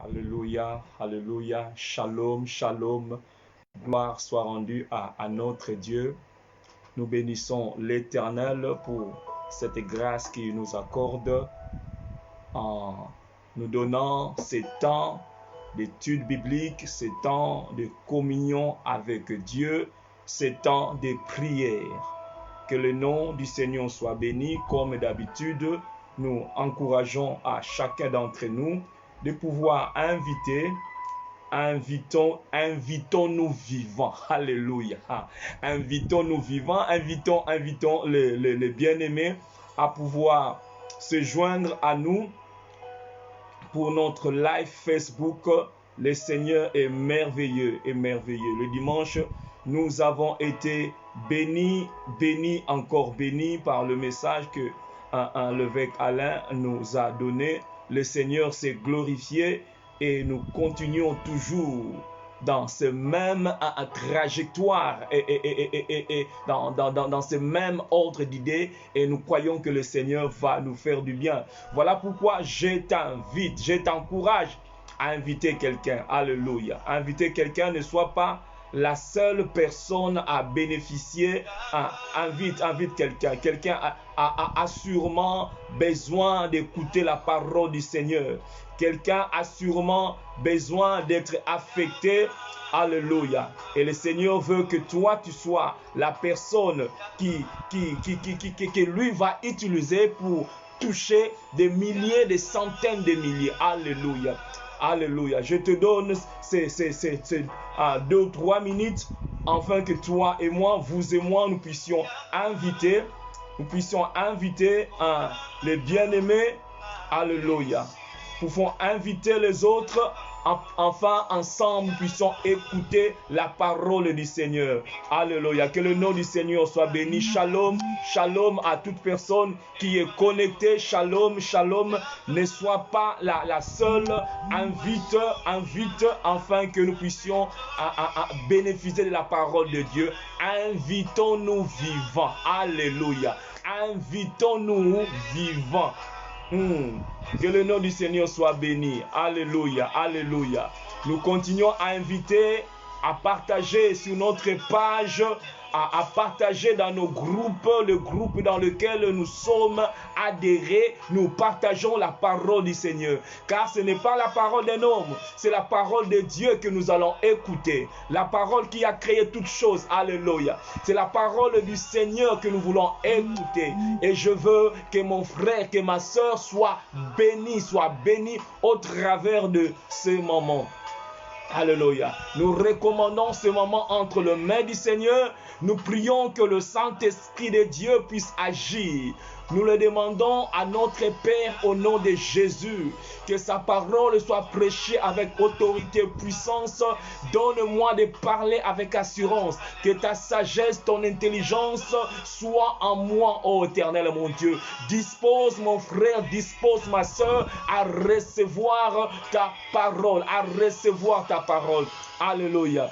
Alléluia, alléluia, shalom, shalom. Gloire soit rendue à notre Dieu. Nous bénissons l'Éternel pour cette grâce qu'il nous accorde en nous donnant ces temps d'études bibliques, ces temps de communion avec Dieu, ces temps de prière. Que le nom du Seigneur soit béni. Comme d'habitude, nous encourageons à chacun d'entre nous de pouvoir invitons-nous vivants. Alléluia. Invitons-nous vivants, invitons les bien-aimés à pouvoir se joindre à nous pour notre live Facebook. Le Seigneur est merveilleux et merveilleux. Le dimanche, nous avons été bénis, encore bénis par le message que l'évêque Alain nous a donné. Le Seigneur s'est glorifié et nous continuons toujours dans ce même trajectoire et dans ce même ordre d'idées, et nous croyons que le Seigneur va nous faire du bien. Voilà pourquoi je t'invite, je t'encourage à inviter quelqu'un. Alléluia. Inviter quelqu'un, ne soit pas la seule personne à bénéficier. Invite quelqu'un. Quelqu'un a sûrement besoin d'écouter la parole du Seigneur. Quelqu'un a sûrement besoin d'être affecté. Alléluia. Et le Seigneur veut que toi, tu sois la personne que lui va utiliser pour toucher des milliers, des centaines de milliers. Alléluia. Alléluia. Je te donne ces 2 ou 3 minutes afin que toi et moi, vous et moi, nous puissions inviter les bien-aimés. Alléluia. Nous pouvons inviter les autres. Enfin, ensemble, nous puissions écouter la parole du Seigneur. Alléluia. Que le nom du Seigneur soit béni. Shalom, shalom à toute personne qui est connectée. Shalom, shalom. Ne sois pas la seule. Invite, afin que nous puissions bénéficier de la parole de Dieu. Invitons-nous vivants. Alléluia. Invitons-nous vivants. Que le nom du Seigneur soit béni. Alléluia, alléluia. Nous continuons à inviter, à partager sur notre page, à partager dans nos groupes, le groupe dans lequel nous sommes adhérés. Nous partageons la parole du Seigneur. Car ce n'est pas la parole d'un homme, c'est la parole de Dieu que nous allons écouter. La parole qui a créé toutes choses. Alléluia. C'est la parole du Seigneur que nous voulons écouter. Et je veux que mon frère, que ma soeur soit béni au travers de ce moment. Alléluia. Nous recommandons ce moment entre les mains du Seigneur. Nous prions que le Saint-Esprit de Dieu puisse agir. Nous le demandons à notre Père au nom de Jésus. Que sa parole soit prêchée avec autorité et puissance. Donne-moi de parler avec assurance. Que ta sagesse, ton intelligence soit en moi, ô Éternel mon Dieu. Dispose mon frère, dispose ma soeur à recevoir ta parole. Alléluia.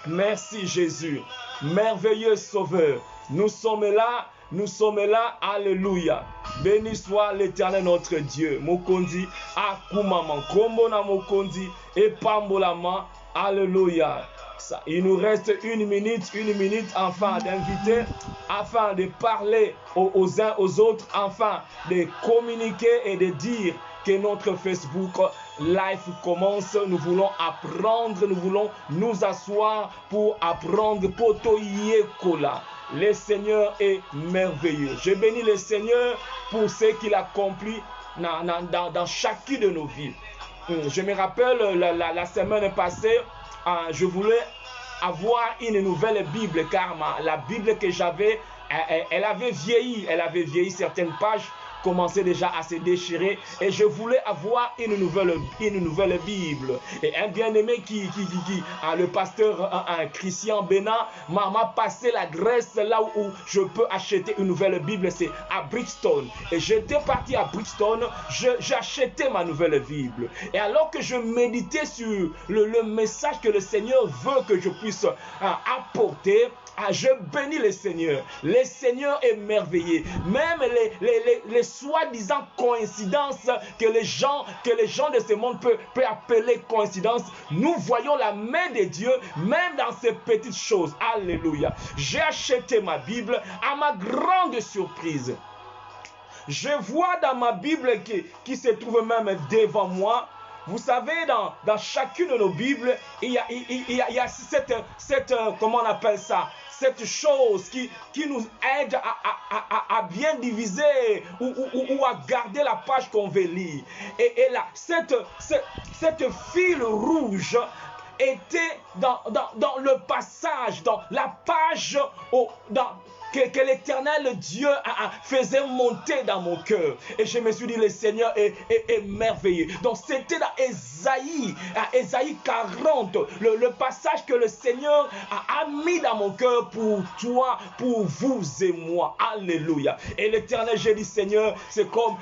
Merci Jésus. Merveilleux Sauveur. Nous sommes là, alléluia. Béni soit l'Éternel notre Dieu. Mokondi, akumama, kombona mokondi, et pambolama, alléluia. Il nous reste une minute afin d'inviter, afin de parler aux uns aux autres, afin de communiquer et de dire que notre Facebook Live commence. Nous voulons apprendre, nous voulons nous asseoir pour apprendre. Potoye kola. Le Seigneur est merveilleux. Je bénis le Seigneur pour ce qu'il accomplit dans chacune de nos vies. Je me rappelle la semaine passée, je voulais avoir une nouvelle Bible car la Bible que j'avais, elle avait vieilli, certaines pages commençaient déjà à se déchirer et je voulais avoir une nouvelle Bible. Et un bien-aimé le pasteur Christian Bénin m'a passé l'adresse là où je peux acheter une nouvelle Bible, c'est à Brixton. Et j'étais parti à Brixton, j'ai acheté ma nouvelle Bible. Et alors que je méditais sur le message que le Seigneur veut que je puisse apporter, je bénis le Seigneur. Le Seigneur est merveilleux. Même les soi-disant coïncidences que les gens de ce monde peuvent appeler coïncidence, nous voyons la main de Dieu même dans ces petites choses. Alléluia. J'ai acheté ma Bible à ma grande surprise. Je vois dans ma Bible qui se trouve même devant moi. Vous savez, dans chacune de nos Bibles, il y a cette comment on appelle ça, cette chose qui nous aide à bien diviser ou à garder la page qu'on veut lire. Et là, cette fil rouge était dans le passage, dans la page, que l'Éternel Dieu faisait monter dans mon cœur. Et je me suis dit, le Seigneur est merveilleux. Donc c'était dans Ésaïe 40, le passage que le Seigneur a mis dans mon cœur pour toi, pour vous et moi. Alléluia. Et l'Éternel, j'ai dit, Seigneur, c'est comme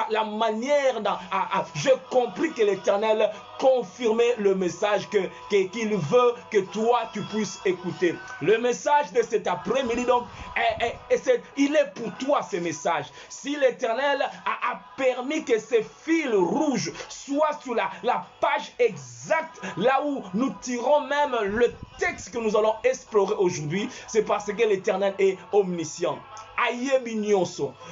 la manière j'ai compris que l'Éternel confirmait le message qu'il veut que toi tu puisses écouter. Le message de cet après-midi, donc, il est pour toi ce message. Si l'Éternel a permis que ces fils rouges soient sur la page exacte, là où nous tirons même le texte que nous allons explorer aujourd'hui, c'est parce que l'Éternel est omniscient.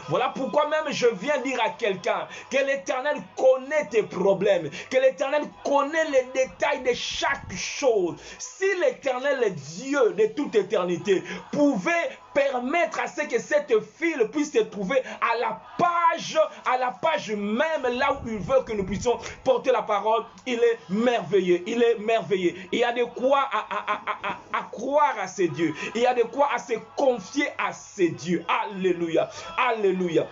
Voilà pourquoi même je viens dire à quelqu'un que l'Éternel connaît tes problèmes, que l'Éternel connaît les détails de chaque chose. Si l'Éternel, Dieu de toute éternité, pouvait permettre à ce que cette file puisse se trouver à la page même là où il veut que nous puissions porter la parole, il est merveilleux, il est merveilleux. Il y a de quoi à croire à ces dieux, il y a de quoi à se confier à ces dieux. Alléluia, alléluia.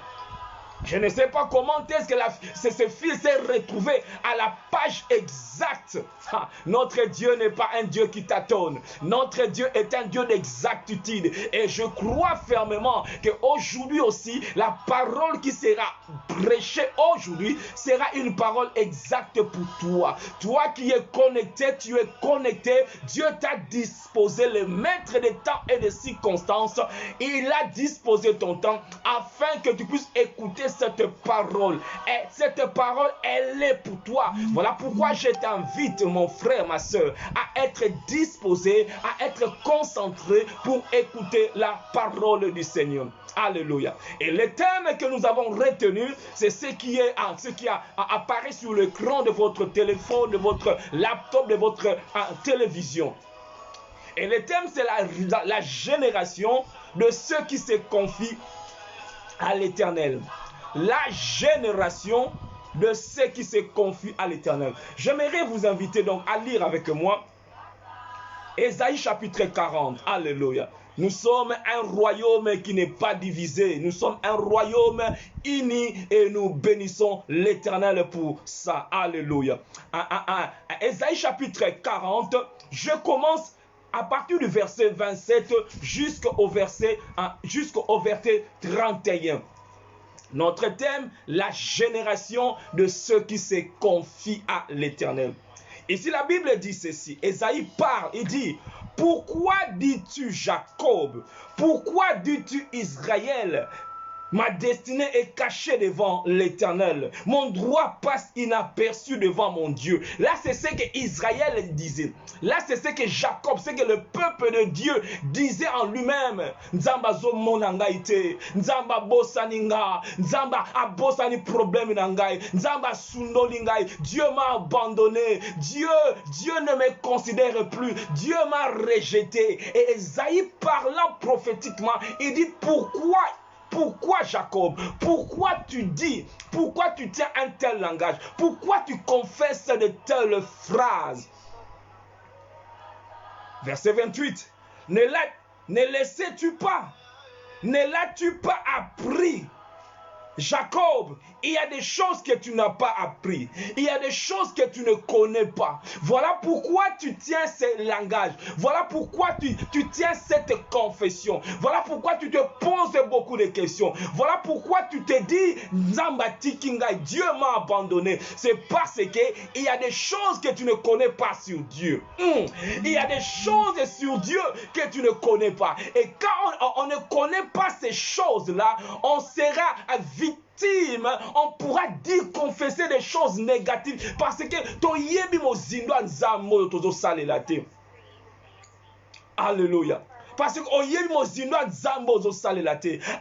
Je ne sais pas comment est-ce que ce fil s'est retrouvé à la page exacte. Notre Dieu n'est pas un Dieu qui tâtonne. Notre Dieu est un Dieu d'exactitude. Et je crois fermement qu'aujourd'hui aussi, la parole qui sera prêchée aujourd'hui sera une parole exacte pour toi. Toi qui es connecté, tu es connecté. Dieu t'a disposé le maître des temps et des circonstances. Il a disposé ton temps afin que tu puisses écouter cette parole. Et cette parole, elle est pour toi. Voilà pourquoi je t'invite, mon frère, ma soeur, à être disposé, à être concentré pour écouter la parole du Seigneur. Alléluia. Et le thème que nous avons retenu, c'est ce qui apparaît sur l'écran de votre téléphone, de votre laptop, de votre télévision. Et le thème, c'est la génération de ceux qui se confient à l'Éternel. La génération de ceux qui se confient à l'Éternel. J'aimerais vous inviter donc à lire avec moi Ésaïe chapitre 40. Alléluia. Nous sommes un royaume qui n'est pas divisé. Nous sommes un royaume uni et nous bénissons l'Éternel pour ça. Alléluia. Ésaïe chapitre 40, je commence à partir du verset 27 jusqu'au verset 31. Notre thème, la génération de ceux qui se confient à l'Éternel. Ici, la Bible dit ceci. Ésaïe parle, il dit, « Pourquoi dis-tu Jacob? Pourquoi dis-tu Israël? Ma destinée est cachée devant l'Éternel. Mon droit passe inaperçu devant mon Dieu. » Là, c'est ce que Israël disait. Là, c'est ce que Jacob, c'est que le peuple de Dieu disait en lui-même. Nzamba zo monangaite, Nzamba bosaninga, Nzamba abosani problème nangai, Nzamba sundolingai. Dieu m'a abandonné. Dieu ne me considère plus. Dieu m'a rejeté. Et Ésaïe parlant prophétiquement, il dit pourquoi Jacob? Pourquoi tu dis? Pourquoi tu tiens un tel langage? Pourquoi tu confesses de telles phrases? Verset 28. Ne laissais-tu pas? Ne l'as-tu pas appris? Jacob, Il y a des choses que tu n'as pas appris. Il y a des choses que tu ne connais pas. Voilà pourquoi tu tiens ce langage. Voilà pourquoi tu tiens cette confession. Voilà pourquoi tu te poses beaucoup de questions. Voilà pourquoi tu te dis, Nzambati Kingai, Dieu m'a abandonné. C'est parce qu'il y a des choses que tu ne connais pas sur Dieu. Il y a des choses sur Dieu que tu ne connais pas. Et quand on ne connaît pas ces choses-là, on sera victime. On pourra dire, confesser des choses négatives parce que to yebi mozindo nzambo tozo salela te. Alléluia. Parce que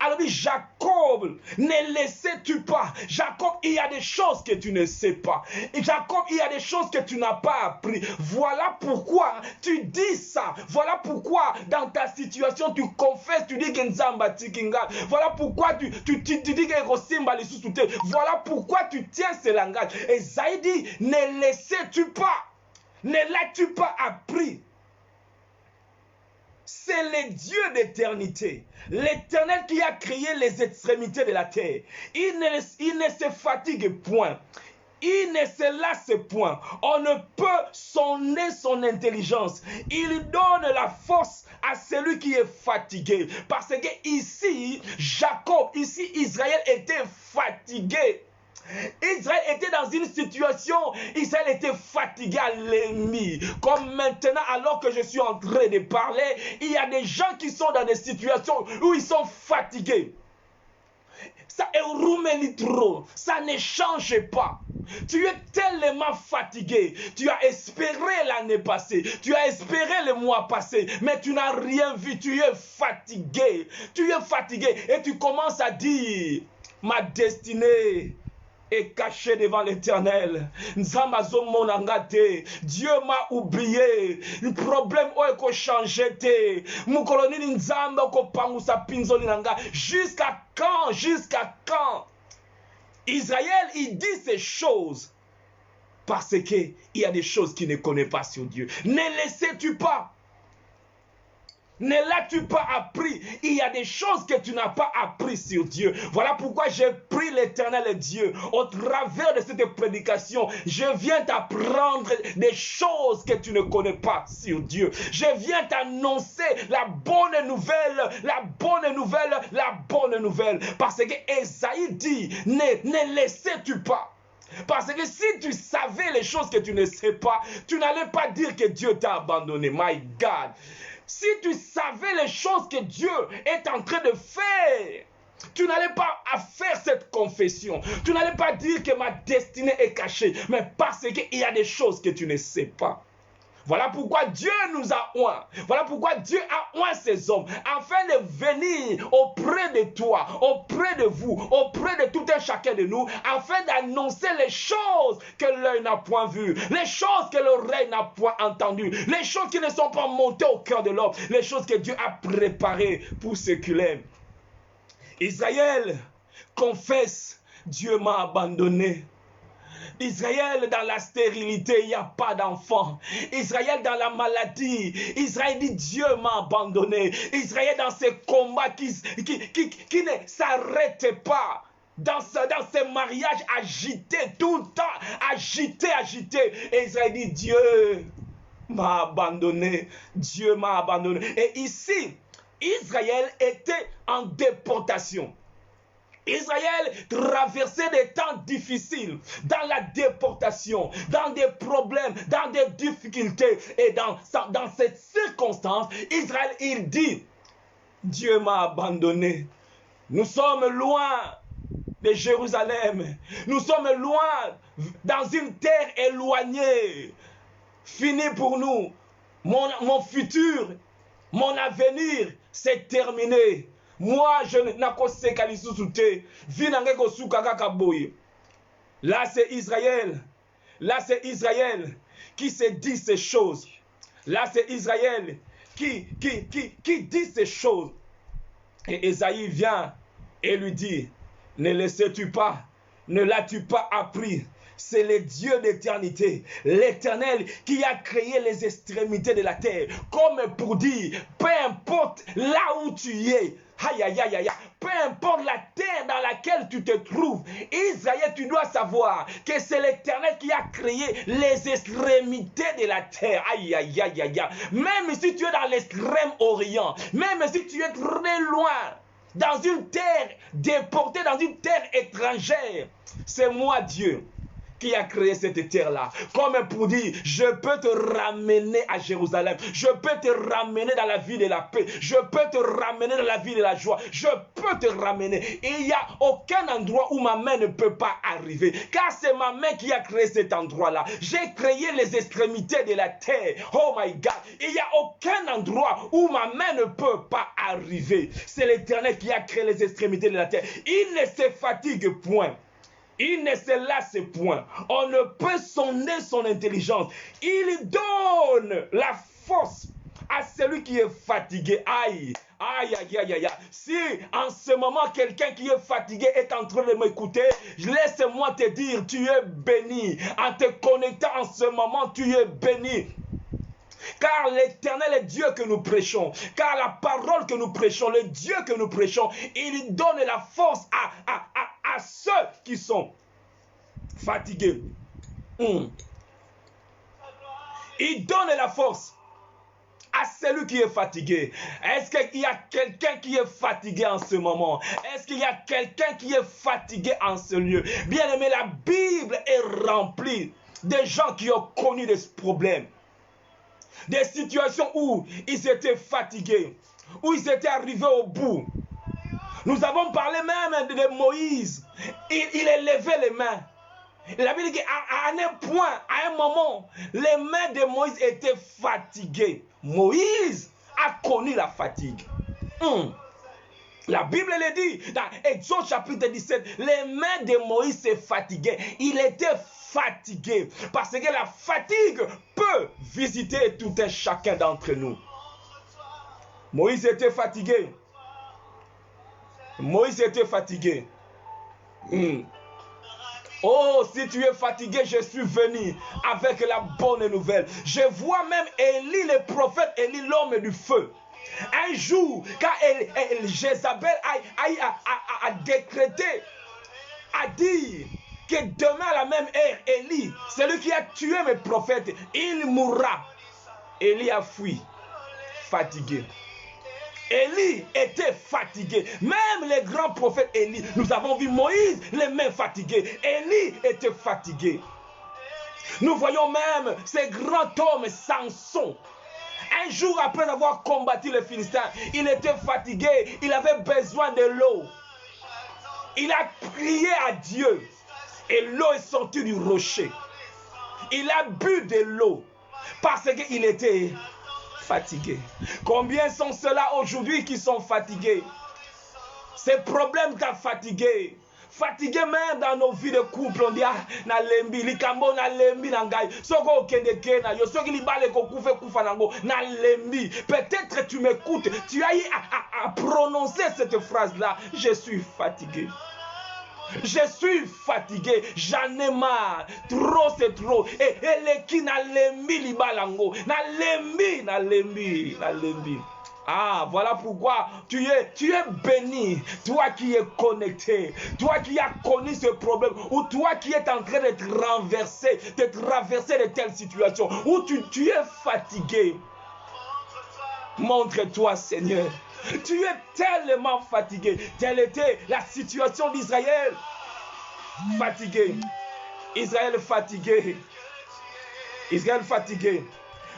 alors dit Jacob, ne laissez-tu pas. Jacob, il y a des choses que tu ne sais pas. Et Jacob, il y a des choses que tu n'as pas appris. Voilà pourquoi tu dis ça. Voilà pourquoi dans ta situation tu confesses, tu dis que Nzamba Tikinga. Voilà pourquoi tu dis que Rosimba Lissusute. Voilà pourquoi tu tiens ce langage. Et Zaïdi, ne laissez-tu pas. Ne l'as-tu pas appris? C'est le Dieu d'éternité, l'Éternel qui a créé les extrémités de la terre. Il ne se fatigue point. Il ne se lasse point. On ne peut sonner son intelligence. Il donne la force à celui qui est fatigué. Parce que ici, Jacob, ici Israël était fatigué. Israël était dans une situation, Israël était fatigué à l'ennemi. Comme maintenant, alors que je suis en train de parler, il y a des gens qui sont dans des situations où ils sont fatigués. Ça est trop, ça ne change pas. Tu es tellement fatigué. Tu as espéré l'année passée, tu as espéré le mois passé, mais tu n'as rien vu. Tu es fatigué. Tu es fatigué et tu commences à dire, ma destinée est caché devant l'Éternel. Dieu m'a oublié. Le problème est changé. Jusqu'à quand? Jusqu'à quand? Israël, il dit ces choses parce qu'il y a des choses qu'il ne connaît pas sur Dieu. Ne laissez-tu pas? Ne l'as-tu pas appris? Il y a des choses que tu n'as pas appris sur Dieu. Voilà pourquoi j'ai pris l'Éternel Dieu. Au travers de cette prédication, je viens t'apprendre des choses que tu ne connais pas sur Dieu. Je viens t'annoncer la bonne nouvelle, la bonne nouvelle, la bonne nouvelle. Parce que Esaïe dit, ne laissez-tu pas. Parce que si tu savais les choses que tu ne sais pas, tu n'allais pas dire que Dieu t'a abandonné. My God. Si tu savais les choses que Dieu est en train de faire, tu n'allais pas faire cette confession. Tu n'allais pas dire que ma destinée est cachée. Mais parce qu'il y a des choses que tu ne sais pas. Voilà pourquoi Dieu nous a oints. Voilà pourquoi Dieu a oint ces hommes. Afin de venir auprès de toi, auprès de vous, auprès de tout un chacun de nous. Afin d'annoncer les choses que l'œil n'a point vues. Les choses que l'oreille n'a point entendues. Les choses qui ne sont pas montées au cœur de l'homme. Les choses que Dieu a préparées pour ceux qui l'aiment. Israël confesse, Dieu m'a abandonné. Israël dans la stérilité, il n'y a pas d'enfant. Israël dans la maladie, Israël dit Dieu m'a abandonné. Israël dans ces combats qui ne s'arrêtent pas. Dans ces mariages agités, tout le temps, agité. Et Israël dit Dieu m'a abandonné. Dieu m'a abandonné. Et ici, Israël était en déportation. Israël traversait des temps difficiles, dans la déportation, dans des problèmes, dans des difficultés. Et dans cette circonstance, Israël, il dit, Dieu m'a abandonné. Nous sommes loin de Jérusalem. Nous sommes loin, dans une terre éloignée. Fini pour nous. Mon futur, mon avenir, c'est terminé. Moi, je n'ai pas de. Là, c'est Israël. Là, c'est Israël qui se dit ces choses. Là, c'est Israël qui dit ces choses. Et Esaïe vient et lui dit, ne laissais-tu pas, ne l'as-tu pas appris? C'est le Dieu d'éternité, l'Éternel qui a créé les extrémités de la terre. Comme pour dire, peu importe là où tu es, aïe, aïe, aïe, aïe, peu importe la terre dans laquelle tu te trouves, Israël, tu dois savoir que c'est l'Éternel qui a créé les extrémités de la terre. Aïe, aïe, aïe, aïe, aïe. Même si tu es dans l'extrême orient, même si tu es très loin, dans une terre déportée, dans une terre étrangère, c'est moi Dieu qui a créé cette terre-là. Comme pour dire, je peux te ramener à Jérusalem. Je peux te ramener dans la vie de la paix. Je peux te ramener dans la vie de la joie. Je peux te ramener. Il n'y a aucun endroit où ma main ne peut pas arriver. Car c'est ma main qui a créé cet endroit-là. J'ai créé les extrémités de la terre. Oh my God. Il n'y a aucun endroit où ma main ne peut pas arriver. C'est l'Éternel qui a créé les extrémités de la terre. Il ne se fatigue point. Il ne se lasse point. On ne peut sonder son intelligence. Il donne la force à celui qui est fatigué. Aïe, aïe, aïe, aïe, aïe. Si en ce moment quelqu'un qui est fatigué est en train de m'écouter, laisse-moi te dire, tu es béni. En te connectant en ce moment, tu es béni. Car l'Éternel est Dieu que nous prêchons. Car la parole que nous prêchons, le Dieu que nous prêchons, il donne la force à ceux qui sont fatigués. Il donne la force à celui qui est fatigué. Est-ce qu'il y a quelqu'un qui est fatigué en ce moment? Est-ce qu'il y a quelqu'un qui est fatigué en ce lieu? Bien aimé, la Bible est remplie de gens qui ont connu des problèmes. Des situations où ils étaient fatigués, où ils étaient arrivés au bout. Nous avons parlé même de Moïse. Il élevait les mains. La Bible dit qu'à un point, à un moment, les mains de Moïse étaient fatiguées. Moïse a connu la fatigue. La Bible le dit dans Exode chapitre 17, les mains de Moïse se fatiguaient. Il était fatigué parce que la fatigue peut visiter tout un chacun d'entre nous. Moïse était fatigué. Moïse était fatigué. Oh, si tu es fatigué, je suis venu avec la bonne nouvelle. Je vois même Élie, le prophète Élie, l'homme du feu. Un jour, quand Jézabel a décrété, a dit que demain à la même heure, Élie, celui qui a tué mes prophètes, il mourra. Élie a fui, fatigué. Élie était fatigué. Même les grands prophètes Élie, nous avons vu Moïse, les mains fatiguées. Élie était fatigué. Nous voyons même ces grands hommes Samson. Un jour après avoir combattu les Philistins, il était fatigué, il avait besoin de l'eau. Il a prié à Dieu et l'eau est sortie du rocher. Il a bu de l'eau parce qu'il était fatigué. Combien sont ceux-là aujourd'hui qui sont fatigués? Ces problèmes t'ont fatigué. Fatigué même dans nos vies de couple, on dit na lembi likambo na lembi na ngai soko okende kena yo soki libale ko kufe kufa nango na lembi. Peut-être tu m'écoutes, tu as eu à prononcer cette phrase là, je suis fatigué. Je suis fatigué, j'en ai marre, trop c'est trop. Et les qui na lembi libalango, na lembi. Ah, voilà pourquoi tu es béni, toi qui es connecté, toi qui as connu ce problème, ou toi qui es en train d'être renversé, de traverser de telles situations, où tu es fatigué. Montre-toi, Seigneur. Tu es tellement fatigué. Telle était la situation d'Israël. Fatigué. Israël fatigué. Israël fatigué.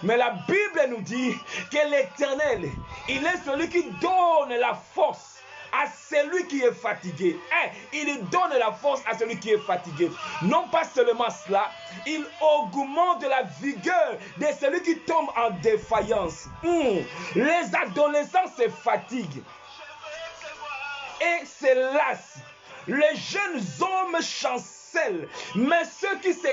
Mais la Bible nous dit que l'Éternel, il est celui qui donne la force à celui qui est fatigué. Il donne la force à celui qui est fatigué. Non pas seulement cela, il augmente la vigueur de celui qui tombe en défaillance. Les adolescents se fatiguent et se lassent. Les jeunes hommes chancellent, mais ceux qui se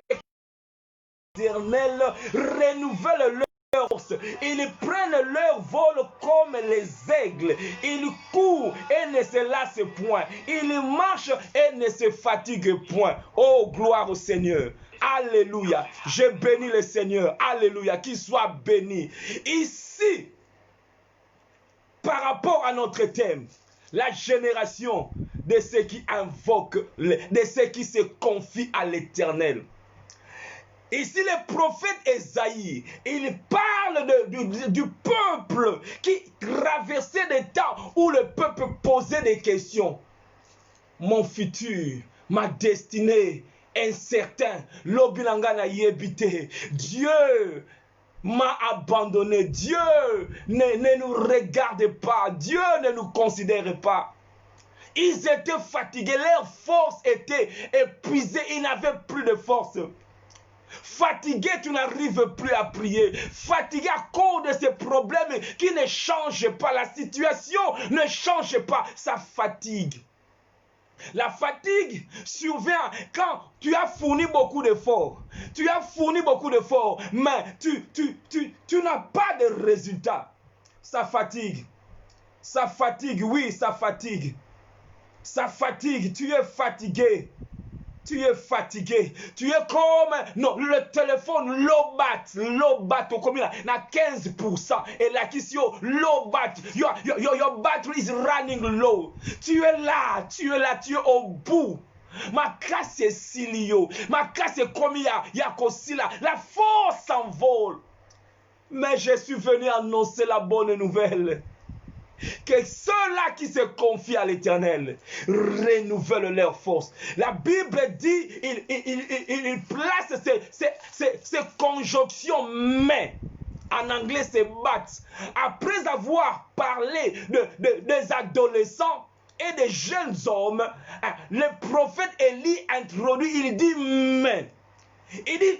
l'Éternel renouvelle leur force. Ils prennent leur vol comme les aigles. Ils courent et ne se lassent point. Ils marchent et ne se fatiguent point. Oh, gloire au Seigneur. Alléluia. Je bénis le Seigneur. Alléluia. Qu'il soit béni. Ici, par rapport à notre thème, la génération de ceux qui invoquent, de ceux qui se confient à l'Éternel. Ici, le prophète Esaïe, il parle du peuple qui traversait des temps où le peuple posait des questions. Mon futur, ma destinée, incertain, l'obinangana yébité. Dieu m'a abandonné. Dieu ne nous regarde pas. Dieu ne nous considère pas. Ils étaient fatigués. Leur force était épuisée. Ils n'avaient plus de force. Fatigué, tu n'arrives plus à prier. Fatigué à cause de ces problèmes qui ne changent pas. La situation ne change pas. Ça fatigue. La fatigue survient quand tu as fourni beaucoup d'efforts. Tu as fourni beaucoup d'efforts, mais tu n'as pas de résultat. Ça fatigue. Ça fatigue, oui, ça fatigue. Ça fatigue, tu es fatigué. Tu es fatigué. Tu es comme non, le téléphone low bat comme il a 15%. Et la question low bat. Your battery is running low. Tu es là, tu es au bout. Ma casse est silio. Ma casse est comme il y a là. La force s'envole. Mais je suis venu annoncer la bonne nouvelle. Que ceux-là qui se confient à l'Éternel renouvellent leur force. La Bible dit, il place ces conjonctions mais. En anglais, c'est but. Après avoir parlé des adolescents et des jeunes hommes, le prophète Élie introduit, il dit mais. Il dit,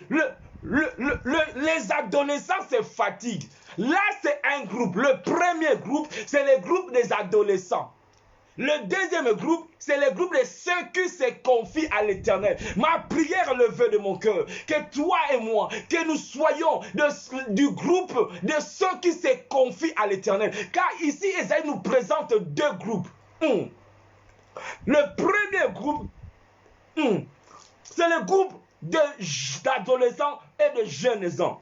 les adolescents se fatiguent. Là, c'est un groupe. Le premier groupe, c'est le groupe des adolescents. Le deuxième groupe, c'est le groupe de ceux qui se confient à l'Éternel. Ma prière levée de mon cœur, que toi et moi, que nous soyons du groupe de ceux qui se confient à l'Éternel. Car ici, Esaïe nous présente deux groupes. Le premier groupe, c'est le groupe d'adolescents et de jeunes gens.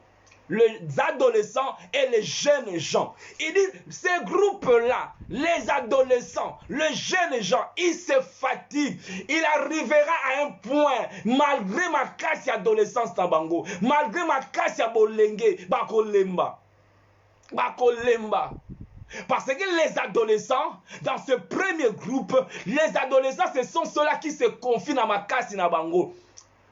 Les adolescents et les jeunes gens. Il dit, ces groupes-là, les adolescents, les jeunes gens, ils se fatiguent. Il arrivera à un point, malgré ma casse adolescence tabango, malgré ma casse bolenge, bakolemba. Parce que les adolescents, dans ce premier groupe, les adolescents, ce sont ceux-là qui se confient dans ma casse nabango.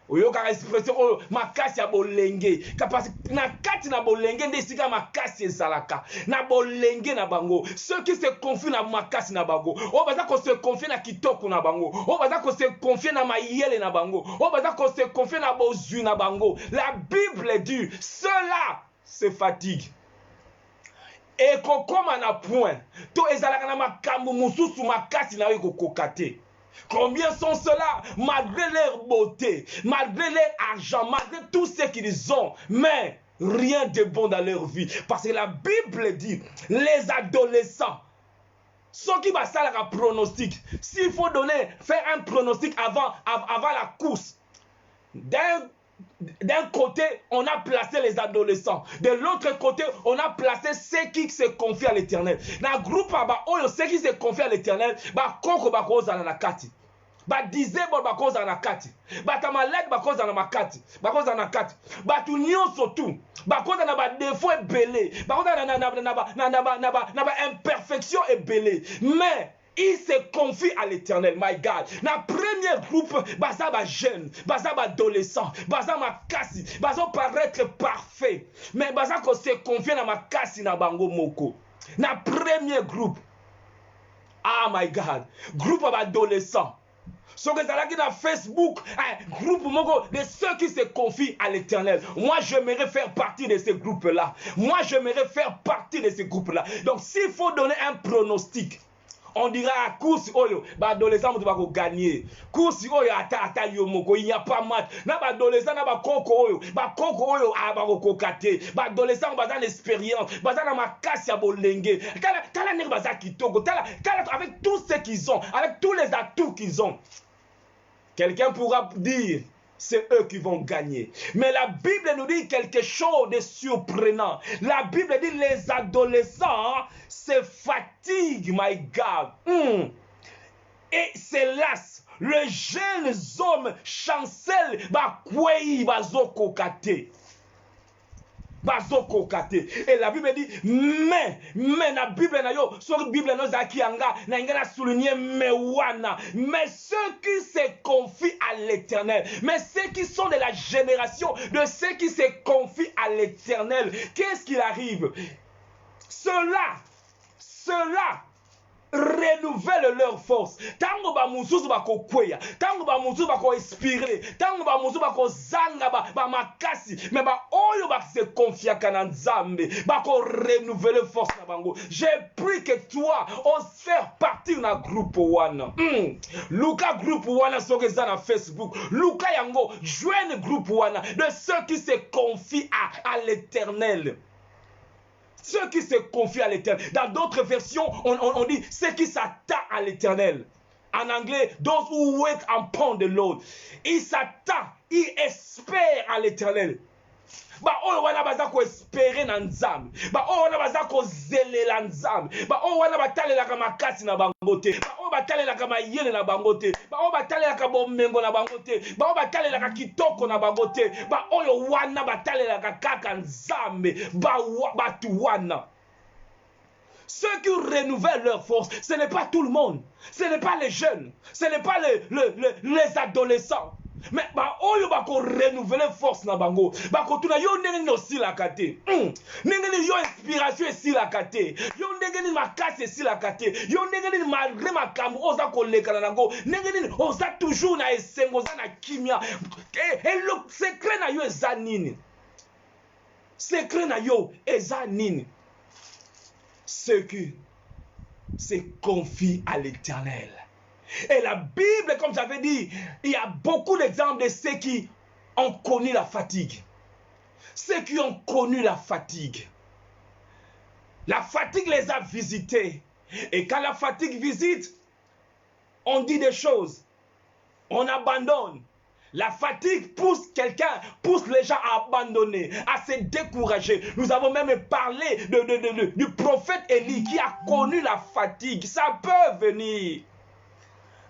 Oyoka expression oyo makasi ya bolenge parce que na kati na bolenge nde sika makasi ezalaka na bolenge na bango ceux qui se confient na makasi na bango o baza ko se confier na kitoko na bango o baza ko se confier na mayele na bango o baza ko se confier na bozwi na bango. La Bible dit cela se fatigue et kokoma na point to ezalaka na makambo mususu makasi na yo kokokate. Combien sont ceux-là, malgré leur beauté, malgré leur argent, malgré tout ce qu'ils ont, mais rien de bon dans leur vie. Parce que la Bible dit, les adolescents, ceux qui vont faire un pronostic, s'il faut faire un pronostic avant la course, d'un côté, on a placé les adolescents. De l'autre côté, on a placé ceux qui se confient à l'Éternel. Dans le groupe, ceux qui se confient à l'Éternel, koko bakoza na kati. Disable bakoza na kati. Tamalek bakoza na makati. Bakoza na kati. Tu nyonso tout. Bakoza na ba défaut ebele. Bakoza na ba imperfection ebele. Mais il se confie à l'Éternel, my God. Dans le premier groupe, baza ba jeune, baza ba adolescent, baza ma kasi, baza paraître parfait. Mais baza ko se confie na ma kasi na bango moko. Dans le premier groupe, ah my God, groupe d'adolescents. Ce que ça dans Facebook, groupe de ceux qui se confient à l'Éternel. Moi, j'aimerais faire partie de ces groupes-là. Moi, j'aimerais faire partie de ces groupes-là. Donc, s'il faut donner un pronostic, on dira à course oyo ba adolescent mutu bako gagner course oyo ata yomoko il n'y a pas match na ba adolescent na ba koko oyo abako kokate ba adolescent baza l'expérience baza na makasi ya bolenge tala nek baza kitoko tala avec tout ce qu'ils ont avec tous les atouts qu'ils ont. Quelqu'un pourra dire c'est eux qui vont gagner. Mais la Bible nous dit quelque chose de surprenant. La Bible dit les adolescents se fatiguent, my God. Et c'est las, les jeunes hommes chancellent, bakwei bazoko kate. Et la Bible dit, mais la Bible na yo, sur la Bible na zakianga, na ingana souligner mewana, mais ceux qui se confient à l'Éternel, mais ceux qui sont de la génération de ceux qui se confient à l'Éternel, qu'est-ce qu'il arrive? Cela renouvelle leur force. Tango ba mususu bako kweya, tango ba mususu bako inspirer, tango ba mususu bako zanga ba makasi, mais ba oyo ba se confiaka na Nzambe, bako renouveler force na bango. J'ai pris que toi on faire partie na groupe one. Luka groupe one soki za na Facebook, Luka yango joindre groupe one de ceux qui se confient à l'Éternel. Ceux qui se confient à l'Éternel. Dans d'autres versions, on dit ceux qui s'attardent à l'Éternel. En anglais, those who wait upon the Lord. Ils s'attardent, ils espèrent à l'Éternel. Ba oyo wana baza ko espérer na Nzambe. Ba oyo wana baza ko zelela Nzambe. Ba oyo wana batalelaka makasi na bango te. Ba oyo batalelaka mayele na bango te. Ba oyo batalelaka bomengo na bango te. Ba oyo batalelaka kitoko na bango te. Ba oyo wana batalelaka kaka Nzambe. Batu wana. Ceux qui renouvellent leur force, ce n'est pas tout le monde. Ce n'est pas les jeunes. Ce n'est pas les adolescents. Mais oyo bako renouveler force na bango bako tuna yo ndenge no sila kate ndenge ni yo inspiration sila kate yo ndenge ni makase sila kate yo ndenge ni malgré makambo oza koleka na nango ndenge ni oza toujours na esengo za na kimia et le secret na yo eza nini secret na yo eza nini ceux qui se confient à l'Éternel. Et la Bible, comme j'avais dit, il y a beaucoup d'exemples de ceux qui ont connu la fatigue. Ceux qui ont connu la fatigue. La fatigue les a visités. Et quand la fatigue visite, on dit des choses. On abandonne. La fatigue pousse quelqu'un, pousse les gens à abandonner, à se décourager. Nous avons même parlé du prophète Élie qui a connu la fatigue. Ça peut venir.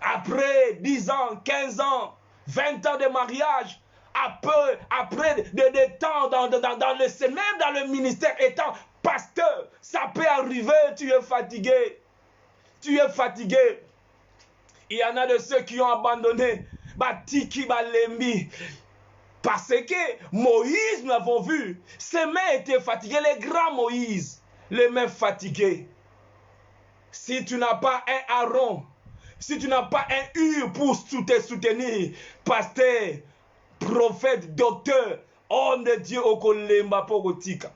Après 10 ans, 15 ans, 20 ans de mariage, après des temps même dans le ministère étant pasteur, ça peut arriver, tu es fatigué. Tu es fatigué. Il y en a de ceux qui ont abandonné. Batiki Balembi. Parce que Moïse, nous l'avons vu, ses mains étaient fatiguées, les grands Moïse, les mains fatiguées. Si tu n'as pas un Aaron, si tu n'as pas un Hur pour te soutenir, pasteur, prophète, docteur, homme de Dieu, Okolemba Pogotika,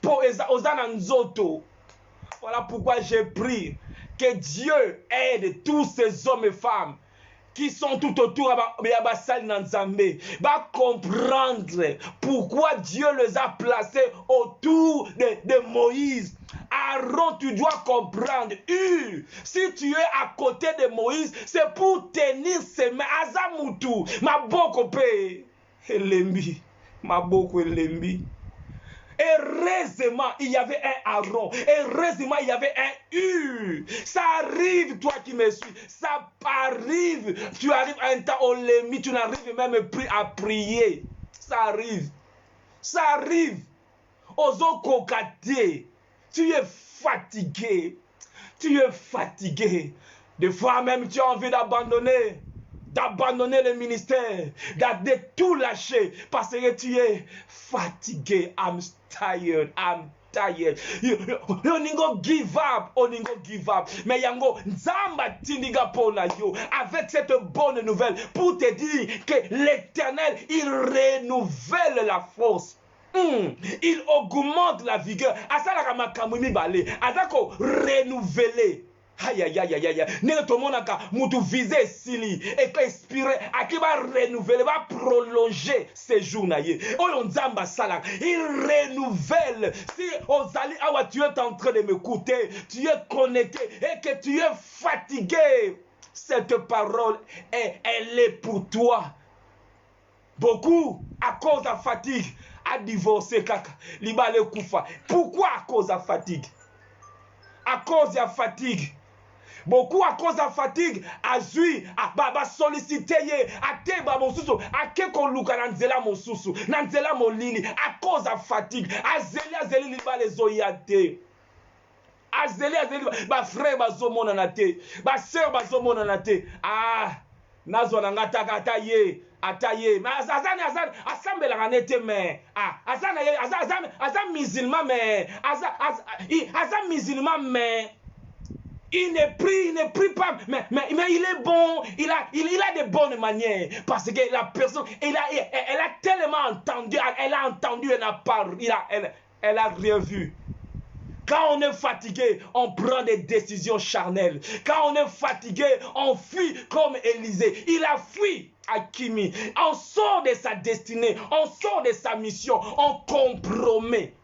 pour Ozana Nzoto. Voilà pourquoi j'ai prié que Dieu aide tous ces hommes et femmes qui sont tout autour de Bassal Nanzambe, va comprendre pourquoi Dieu les a placés autour de Moïse. Aaron, tu dois comprendre. Si tu es à côté de Moïse, c'est pour tenir ses mains. Azamutu, Maboko pe, Elembi, Maboko Elembi. Heureusement, il y avait un Aaron. Heureusement, il y avait un Hur. Ça arrive, toi qui me suis. Ça arrive. Tu arrives à un temps au Lémi, tu n'arrives même plus à prier. Ça arrive. Ça arrive. Ozo kokate. Tu es fatigué. Tu es fatigué. Des fois même, tu as envie d'abandonner le ministère, de tout lâcher parce que tu es fatigué. I'm tired. Oningo give up. Mais yango nzamba tindiga pona yo avec cette bonne nouvelle pour te dire que l'Éternel il renouvelle la force. Il augmente la vigueur. Asala makamumi bale. Adako renouveler. Aïe aïe aïe aïe aïe. N'est tout le monde a mutu visé sili et expiré. À qui va renouveler, va prolonger ces jours naïe. Oyonzamba salak. Il renouvelle. Si Ozali awa tu es en train de m'écouter, tu es connecté et que tu es fatigué, cette parole elle est pour toi. Beaucoup, à cause de la fatigue, a divorcé kaka. Liba le koufa. Pourquoi à cause de la fatigue? À cause de la fatigue. Beaucoup à cause de la fatigue, a zui, a sollicité, a te ba mosusu, a ke kon luka nanzela mosusu, nanzela molili, à cause de la fatigue, a zeli liba les oyate. A zeli, ba frère ba zomona na te, ba sœur ba zomona na te. Ah, nazo na ngata kata ye. Ataye, mais asambela kanete mais azan musulman mais azan musulman mais il ne prie pas mais il est bon, il a de bonnes manières parce que la personne elle a tellement entendu, elle a entendu, elle n'a pas, elle a rien vu. Quand on est fatigué, on prend des décisions charnelles. Quand on est fatigué, on fuit comme Élisée. Il a fui à Kimi. On sort de sa destinée, on sort de sa mission, on compromet.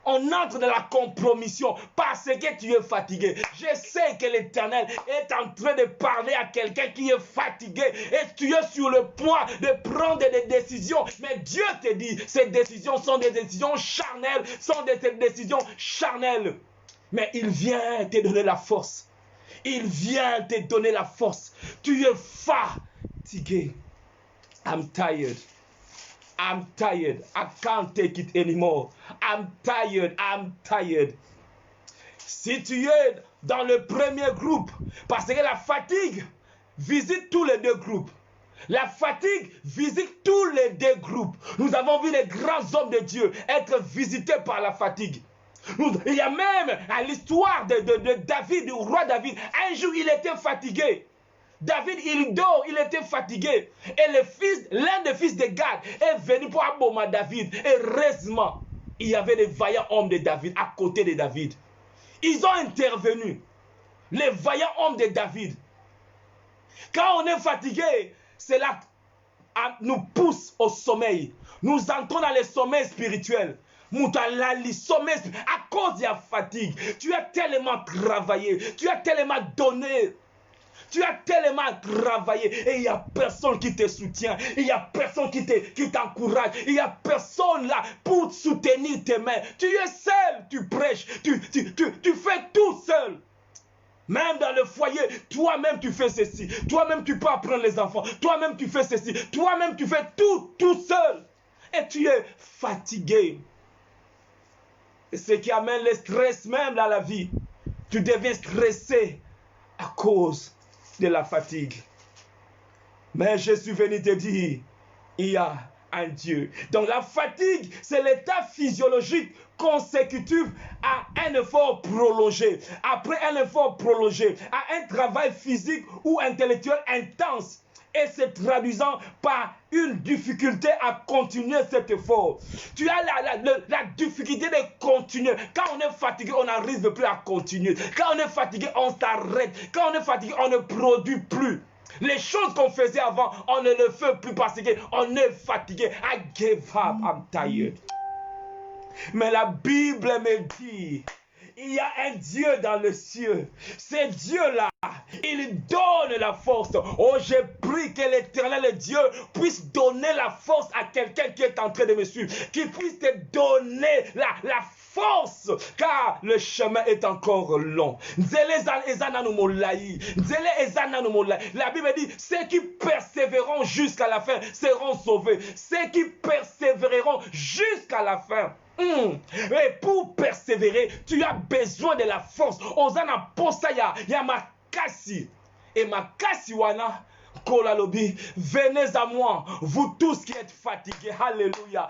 On entre dans la compromission parce que tu es fatigué. Je sais que l'Éternel est en train de parler à quelqu'un qui est fatigué et tu es sur le point de prendre des décisions. Mais Dieu te dit, ces décisions sont des décisions charnelles, sont des décisions charnelles. Mais il vient te donner la force. Il vient te donner la force. Tu es fatigué. I'm tired. I'm tired. I can't take it anymore. I'm tired. I'm tired. Si tu es dans le premier groupe, parce que la fatigue visite tous les deux groupes. La fatigue visite tous les deux groupes. Nous avons vu les grands hommes de Dieu être visités par la fatigue. Il y a même à l'histoire de David, du roi David, un jour il était fatigué. David, il dort, il était fatigué. Et l'un des fils de Gad est venu pour abomber David. Et heureusement, il y avait les vaillants hommes de David à côté de David. Ils ont intervenu. Les vaillants hommes de David. Quand on est fatigué, cela nous pousse au sommeil. Nous entrons dans le sommeil spirituel. Sommeil à cause de la fatigue. Tu as tellement travaillé, tu as tellement donné. Tu as tellement travaillé et il n'y a personne qui te soutient. Il n'y a personne qui t'encourage. Il n'y a personne là pour soutenir tes mains. Tu es seul, tu prêches, tu fais tout seul. Même dans le foyer, toi-même tu fais ceci. Toi-même tu peux apprendre les enfants. Toi-même tu fais ceci. Toi-même tu fais tout seul. Et tu es fatigué. Et ce qui amène le stress même dans la vie. Tu deviens stressé à cause de la fatigue. Mais je suis venu te dire, il y a un Dieu. Donc la fatigue, c'est l'état physiologique consécutif à un effort prolongé. Après un effort prolongé, à un travail physique ou intellectuel intense, et se traduisant par une difficulté à continuer cet effort. Tu as la difficulté de continuer. Quand on est fatigué, on n'arrive plus à continuer. Quand on est fatigué, on s'arrête. Quand on est fatigué, on ne produit plus. Les choses qu'on faisait avant, on ne le fait plus parce qu'on est fatigué. I gave up, I'm tired. Mais la Bible me dit, il y a un Dieu dans le ciel. Ce Dieu-là, il donne la force. Oh, j'ai pris que l'Éternel Dieu puisse donner la force à quelqu'un qui est en train de me suivre. Qu'il puisse te donner la force, car le chemin est encore long. La Bible dit, ceux qui persévéreront jusqu'à la fin seront sauvés. Ceux qui persévéreront jusqu'à la fin. Et pour persévérer, tu as besoin de la force. Ozana posaya ya makasi. Et makasi wana kola lobi, venez à moi, vous tous qui êtes fatigués. Alléluia.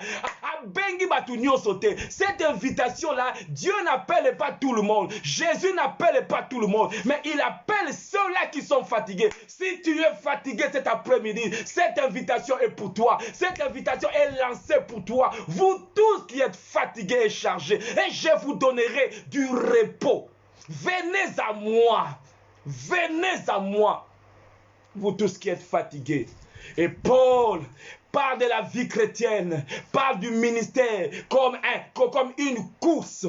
Bengi batu nyosote. Cette invitation-là, Dieu n'appelle pas tout le monde. Jésus n'appelle pas tout le monde. Mais il appelle ceux-là qui sont fatigués. Si tu es fatigué cet après-midi, cette invitation est pour toi. Cette invitation est lancée pour toi. Vous tous qui êtes fatigués et chargés. Et je vous donnerai du repos. Venez à moi. Venez à moi. Vous tous qui êtes fatigués. Et Paul parle de la vie chrétienne, parle du ministère comme une course.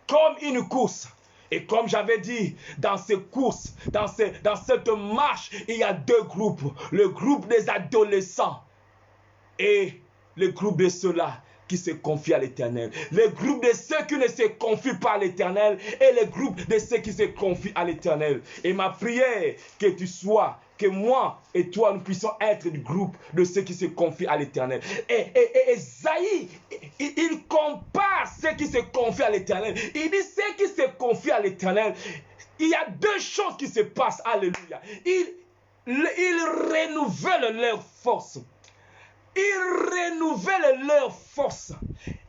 Comme une course. Et comme j'avais dit, dans ces courses, dans cette marche, il y a deux groupes. Le groupe des adolescents Et le groupe de ceux-là qui se confient à l'Éternel. Le groupe de ceux qui ne se confient pas à l'Éternel et le groupe de ceux qui se confient à l'Éternel. Et ma prière, que tu sois, que moi et toi, nous puissions être du groupe de ceux qui se confient à l'Éternel. Et Esaïe, il compare ceux qui se confient à l'Éternel. Il dit ceux qui se confient à l'Éternel, il y a deux choses qui se passent. Alléluia. Ils renouvellent leur force. Ils renouvellent leur force.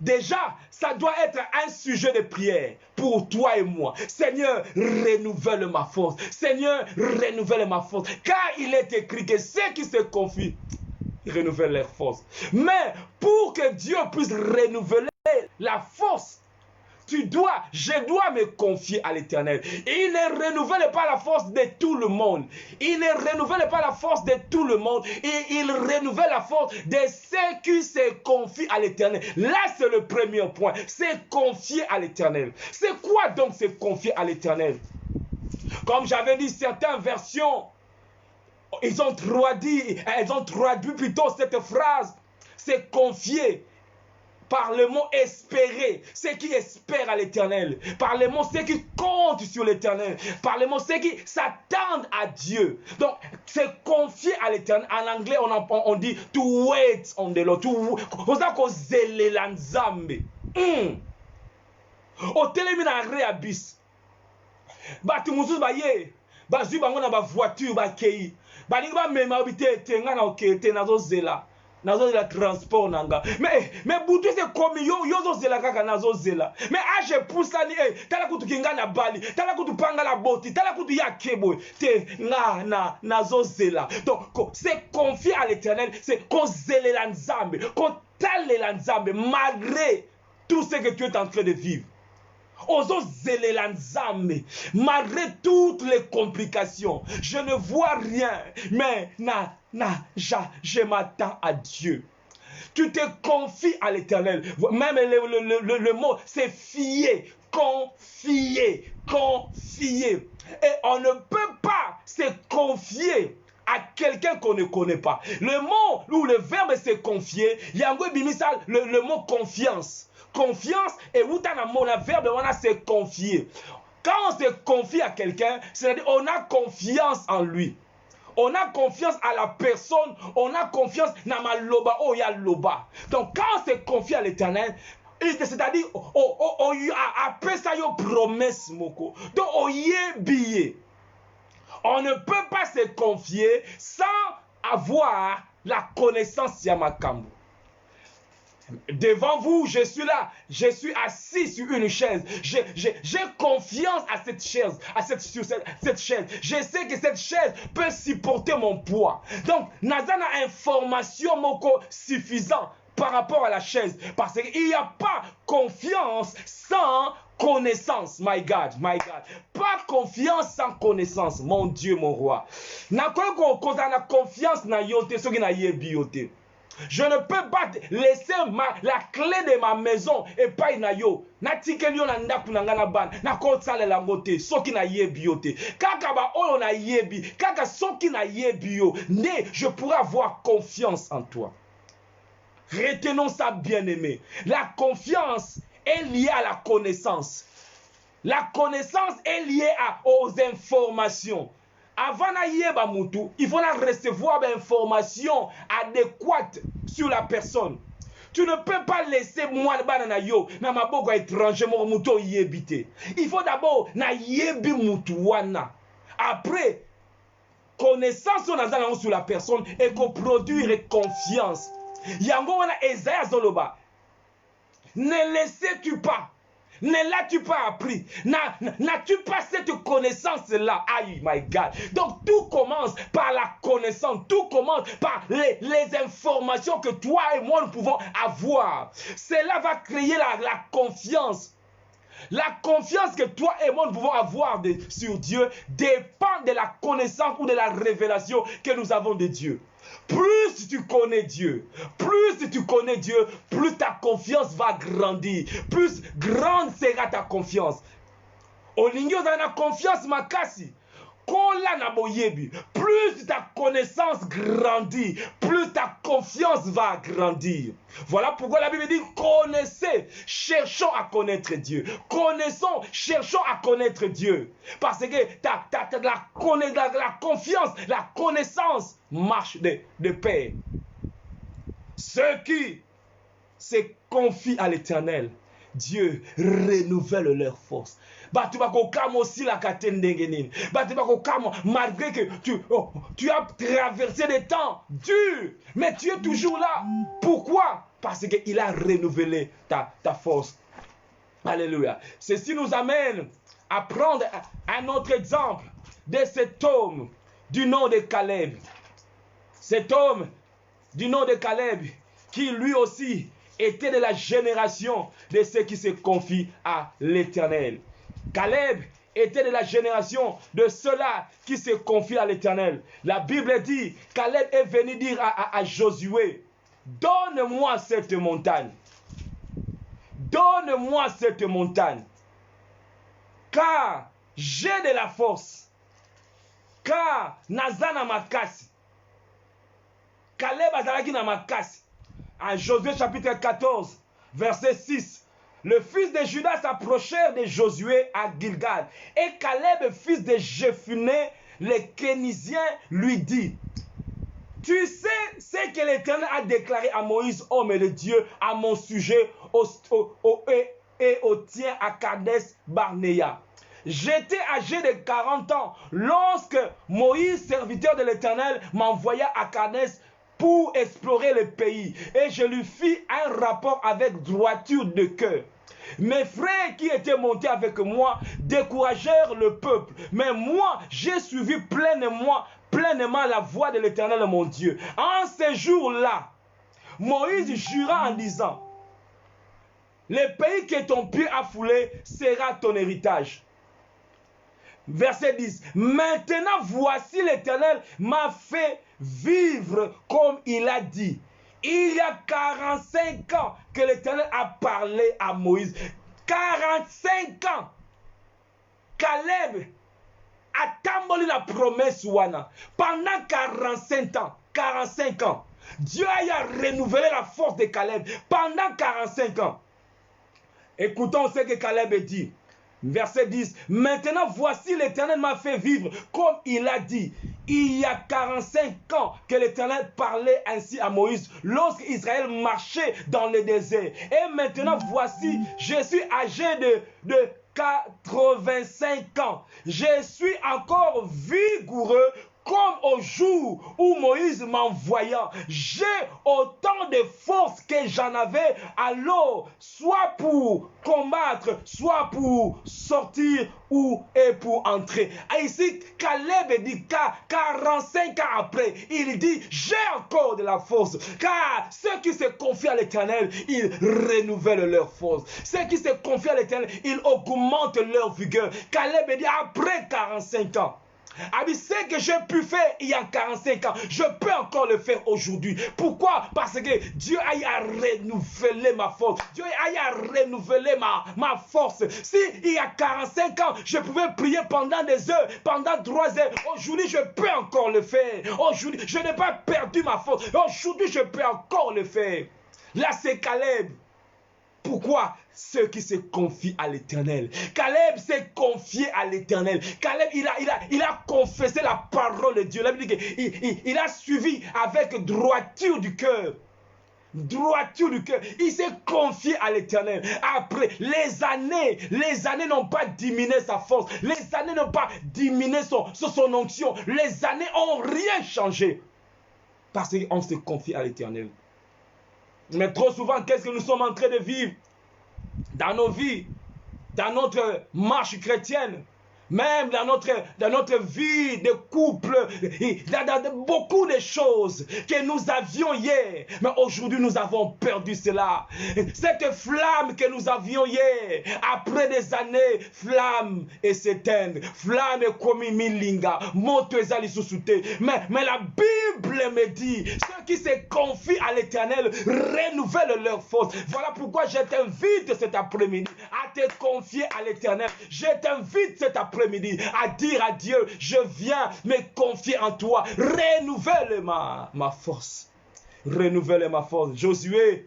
Déjà, ça doit être un sujet de prière pour toi et moi. Seigneur, renouvelle ma force. Seigneur, renouvelle ma force. Car il est écrit que ceux qui se confient renouvellent leur force. Mais pour que Dieu puisse renouveler la force, je dois me confier à l'Éternel. Il ne renouvelle pas la force de tout le monde. Il ne renouvelle pas la force de tout le monde. Et il renouvelle la force de ceux qui se confient à l'Éternel. Là, c'est le premier point. C'est confier à l'Éternel. C'est quoi donc se confier à l'Éternel? Comme j'avais dit, certaines versions, elles ont traduit plutôt cette phrase. C'est confier par le mot espérer, ceux qui espèrent à l'Éternel. Par le mot ceux qui comptent sur l'Éternel. Par le mot ceux qui s'attendent à Dieu. Donc, se confier à l'Éternel. En anglais, on dit to wait on the Lord. Otelemi na reabis. Batu mususu baye. Bazui bango na ba voiture bakei. Balingi ba mema obite tenga na okete nazo zela. Nazo la transport nanga mais butu c'est comme yo zela kaka nazo zela mais age poussa ni tala kutu kinga na bali tala kutu panga la boti tala kutu ya kebo te nazo zela. Donc c'est confier à l'Éternel, c'est qu'on zèle la nzambe, qu'on tale la nzambe malgré tout ce que tu es en train de vivre. Ozo zèle la nzambe malgré toutes les complications. Je ne vois rien, mais je m'attends à Dieu. Tu te confies à l'Éternel. Même le mot, c'est fier, confier. Et on ne peut pas se confier à quelqu'un qu'on ne connaît pas. Le mot ou le verbe se confier, il y a le mot confiance. Confiance et où t'as le verbe, on a se confier. Quand on se confie à quelqu'un, c'est-à-dire on a confiance en lui. On a confiance à la personne, on a confiance dans ma loba, oh ya loba. Donc quand on se confie à l'Éternel, c'est-à-dire on a appelé ça une promesse moko. Donc on y est billet. On ne peut pas se confier sans avoir la connaissance Yamakambo. Devant vous, je suis là, je suis assis sur une chaise. J'ai confiance à cette chaise, sur cette chaise. Je sais que cette chaise peut supporter mon poids. Donc, Nazana information moko suffisant par rapport à la chaise. Parce qu'il n'y a pas confiance sans connaissance. My God. Pas confiance sans connaissance. Mon Dieu, mon roi. Na confiance na yote, ce qui na yebi yote. Je ne peux pas laisser la clé de ma maison et pas inayo. Na tikelio na ndaku na ngana ban. Na kotsale la ngote. Soki na yebi yote. Kaka ba oyo na yebi. Kaka soki na yebi yo. Ne, je pourrais avoir confiance en toi. Retenons ça, bien-aimé. La confiance est liée à la connaissance. La connaissance est liée aux informations. Avant d'ayeba mutu, il faut recevoir des informations adéquates sur la personne. Tu ne peux pas laisser moi na yo na maboko étranger mo mutu yebite. Il faut d'abord na yebi mutu wana. Après connaissance sur la personne et qu'on produire confiance. Yango wana Esaïe zoloba. Ne laissez-tu pas? Ne l'as-tu pas appris? N'as-tu pas cette connaissance-là? Aïe, my God. Donc, tout commence par la connaissance. Tout commence par les informations que toi et moi, nous pouvons avoir. Cela va créer la confiance. La confiance que toi et moi, nous pouvons avoir sur Dieu dépend de la connaissance ou de la révélation que nous avons de Dieu. Plus tu connais Dieu, plus ta confiance va grandir, plus grande sera ta confiance. Olingi ozana confiance makasi. plus ta connaissance grandit, plus ta confiance va grandir. Voilà pourquoi la Bible dit connaissez, cherchons à connaître Dieu. Connaissons, cherchons à connaître Dieu. Parce que la confiance, la connaissance marche de pair. Ceux qui se confient à l'Éternel, Dieu renouvelle leur force. Malgré que tu as traversé des temps durs, mais tu es toujours là. Pourquoi? Parce qu'il a renouvelé ta force. Alléluia. Ceci nous amène à prendre un autre exemple de cet homme du nom de Caleb. Cet homme du nom de Caleb qui lui aussi était de la génération de ceux qui se confient à l'Éternel. Caleb était de la génération de ceux-là qui se confient à l'Éternel. La Bible dit, Caleb est venu dire à Josué, donne-moi cette montagne. Donne-moi cette montagne. Car j'ai de la force. Car Nazana makasi. Caleb azalaki na makasi. En Josué chapitre 14, verset 6. Le fils de Judas s'approchèrent de Josué à Gilgal. Et Caleb, fils de Jephuné, le Kénisien, lui dit, tu sais ce que l'Éternel a déclaré à Moïse, homme de Dieu, à mon sujet et au tien à Kadès Barnéa. J'étais âgé de 40 ans lorsque Moïse, serviteur de l'Éternel, m'envoya à Kadès pour explorer le pays. Et je lui fis un rapport avec droiture de cœur. Mes frères qui étaient montés avec moi découragèrent le peuple. Mais moi, j'ai suivi pleinement la voie de l'Éternel mon Dieu. En ce jour-là, Moïse jura en disant, le pays que ton pied a foulé sera ton héritage. Verset 10. Maintenant, voici l'Éternel m'a fait vivre comme il a dit. Il y a 45 ans que l'Éternel a parlé à Moïse. 45 ans. Caleb a tamboli la promesse wana. Pendant 45 ans. Dieu a renouvelé la force de Caleb. Pendant 45 ans. Écoutons ce que Caleb dit. Verset 10. Maintenant, voici l'Éternel m'a fait vivre comme il a dit. Il y a 45 ans que l'Éternel parlait ainsi à Moïse lorsqu'Israël marchait dans le désert. Et maintenant, voici, je suis âgé de 85 ans. Je suis encore vigoureux comme au jour où Moïse m'envoya. J'ai autant de force que j'en avais alors, soit pour combattre, soit pour sortir et pour entrer. Et ici, Caleb dit, 45 ans après, il dit, j'ai encore de la force. Car ceux qui se confient à l'Éternel, ils renouvellent leur force. Ceux qui se confient à l'Éternel, ils augmentent leur vigueur. Caleb dit, après 45 ans, ce que j'ai pu faire il y a 45 ans, je peux encore le faire aujourd'hui. Pourquoi? Parce que Dieu a renouvelé ma force. Dieu a renouvelé ma force. Si il y a 45 ans, je pouvais prier pendant des heures, pendant 3 heures. Aujourd'hui, je peux encore le faire. Aujourd'hui, je n'ai pas perdu ma force. Aujourd'hui, je peux encore le faire. Là, c'est Caleb. Pourquoi? Ceux qui se confient à l'Éternel. Caleb s'est confié à l'Éternel. Caleb, il a confessé la parole de Dieu. Il a suivi avec droiture du cœur. Droiture du cœur. Il s'est confié à l'Éternel. Après, les années n'ont pas diminué sa force. Les années n'ont pas diminué son onction. Les années n'ont rien changé. Parce qu'on se confie à l'Éternel. Mais trop souvent, qu'est-ce que nous sommes en train de vivre dans nos vies, dans notre marche chrétienne, même dans notre vie de couple, dans beaucoup de choses que nous avions hier, mais aujourd'hui nous avons perdu cela. Cette flamme que nous avions hier, après des années, flamme et s'éteindre, flamme et comme milinga, moto ezali susute. Mais la Bible me dit, ceux qui se confient à l'Éternel renouvellent leur force. Voilà pourquoi je t'invite cet après-midi à te confier à l'Éternel. Je t'invite cet après-midi après-midi à dire à Dieu, je viens me confier en toi. Renouvelle ma force. Renouvelle ma force. Josué,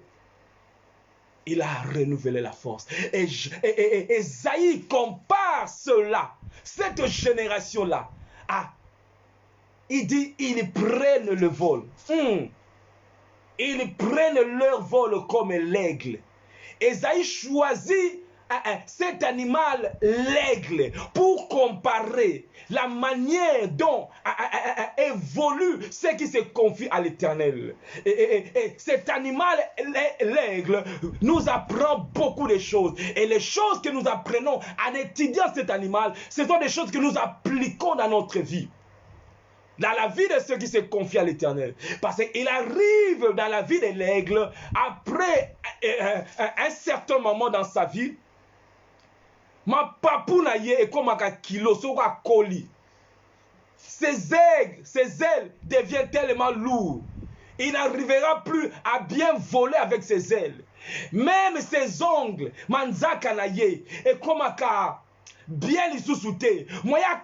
il a renouvelé la force. Et Esaïe compare cela, cette génération-là, il dit, ils prennent le vol. Ils prennent leur vol comme l'aigle. Esaïe choisit cet animal, l'aigle, pour comparer la manière dont évolue ce qui se confie à l'Éternel. Et cet animal, l'aigle, nous apprend beaucoup de choses. Et les choses que nous apprenons en étudiant cet animal, ce sont des choses que nous appliquons dans notre vie. Dans la vie de ceux qui se confient à l'Éternel. Parce qu'il arrive dans la vie de l'aigle, après un certain moment dans sa vie, ma papouna ye et comme un kilo, soka colis. Ses ailes deviennent tellement lourdes. Il n'arrivera plus à bien voler avec ses ailes. Même ses ongles, manzaka na ye, et comme un bien lisusu moya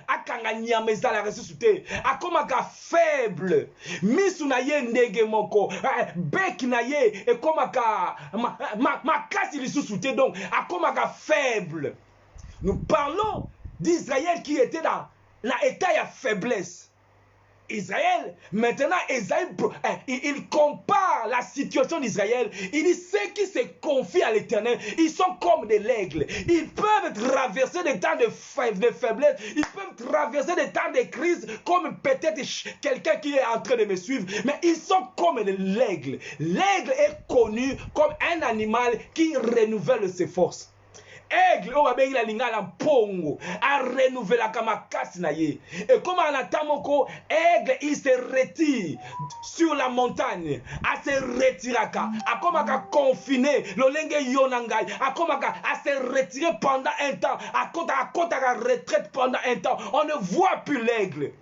akanga nyama ezala lisusu te akomaka faible misu na ye ndenge moko beki na ye ekomaka makasi lisusu te, donc akomaka faible. Nous parlons d'Israël qui était dans l'état de faiblesse. Israël, maintenant, il compare la situation d'Israël. Il dit ceux qui se confient à l'Éternel, ils sont comme des aigles. Ils peuvent traverser des temps de faiblesse, ils peuvent traverser des temps de crise, comme peut-être quelqu'un qui est en train de me suivre, mais ils sont comme l'aigle. L'aigle est connu comme un animal qui renouvelle ses forces. Aigle, la lingala pongo, a renouvelé la kamakasi na ye. Et comme en atamoko, aigle, il se retire sur la montagne, a se retiraka, a comme à confiner, l'olenge yonangai, a comme à se retirer pendant un temps, à côté à retraite pendant un temps. On ne voit plus l'aigle.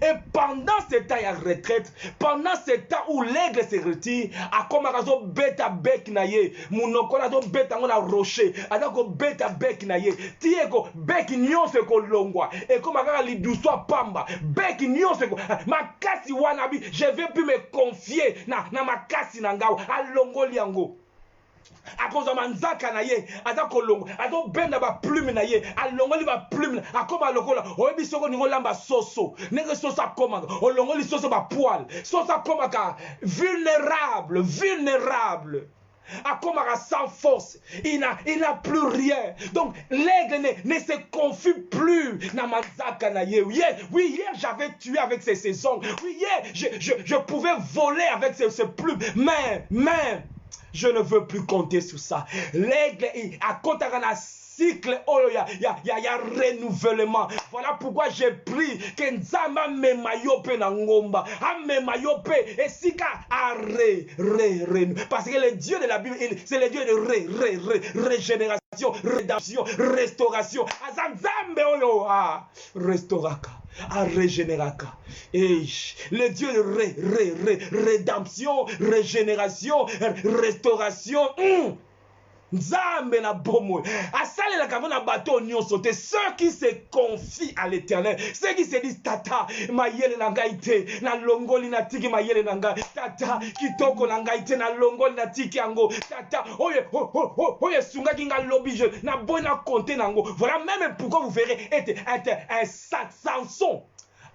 Et pendant ce temps de retraite, pendant ce temps où l'aigle se retire, a comme un bêta bec naye, mounokona zo bêta on a rocher, a donc bêta bec naye, tieko bec nyon se ko longwa, et comme un lidousoa pamba, bec nyon se ko, ma kasi wanabi, je vais plus me confier na ma kasi nangao, a longo liango. A cause de manzaka na ye aza kolongo azo benda ba plume na ye alongoli ba plume akoma lokola oyebi soko ningo lamba soso nenge soso akoma olongoli soso ba poil soso akoma ka vulnérable akoma ka sans force, il n'a plus rien. Donc l'aigle ne se confie plus na manzaka na ye. Oui, hier j'avais tué avec ses ongles. Oui, hier je pouvais voler avec ses plumes, mais je ne veux plus compter sur ça. L'aigle, à compte d'un cycle, il y a renouvellement. Voilà pourquoi j'ai pris que Nzamba me mayope na ngomba, me mayope et sika a parce que le Dieu de la Bible, c'est le Dieu de régénération, rédemption, restauration. Azambe oyo restauraka. À régénéraka. Et le Dieu de rédemption, régénération, restauration. Nzambe na bomo. Asale la kavona bateau nyonso te. Ceux qui se confient à l'Éternel, ceux qui se disent tata mayele na ngai te na longoli na tiki mayele na ngai tata kitoko na ngai te na longoli na tiki yango tata oye sunga kinga lobby je na bona compter nango. Voilà même pourquoi vous verrez être un Samson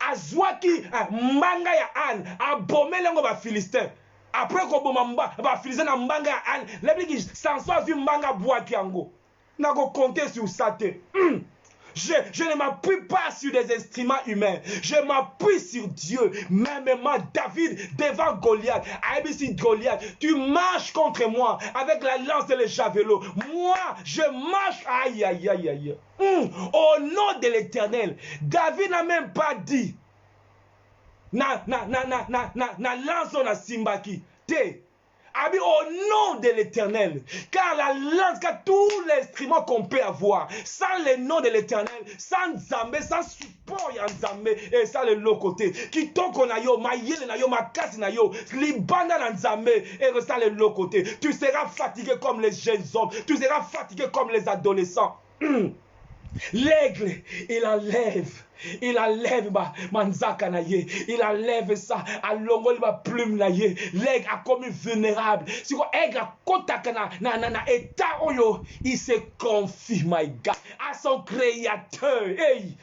azwaki manga ya Anne abomele ngo ba Philistin. Après qu'on va finir dans mbanga an, les Samson a vu mbanga bois kiango. N'a pas compté sur ça. Je ne m'appuie pas sur des instruments humains. Je m'appuie sur Dieu. Même David devant Goliath. ABC Goliath, tu marches contre moi avec la lance et le javelot. Moi, je marche. Aïe, aïe, aïe, aïe. Au nom de l'Éternel, David n'a même pas dit. Na lance na simbaki. Te. Abi au nom de l'Éternel. Car la lance, car tous les instruments qu'on peut avoir, sans le nom de l'Éternel, sans Zambé, sans support ya Zambé, et sans le l'autre côté. Qui toko na yo, ma yele na yo, ma kasi na yo, libanda na Zambé, et sans le l'autre côté. Tu seras fatigué comme les jeunes hommes. Tu seras fatigué comme les adolescents. L'aigle, il enlève manzaka na ye, il enlève ça, à l'ongol ma plume na ye, l'aigle a comme vulnérable. Si quoi aigle a contact na état oyo, il se confie, my God, à son créateur. Hey!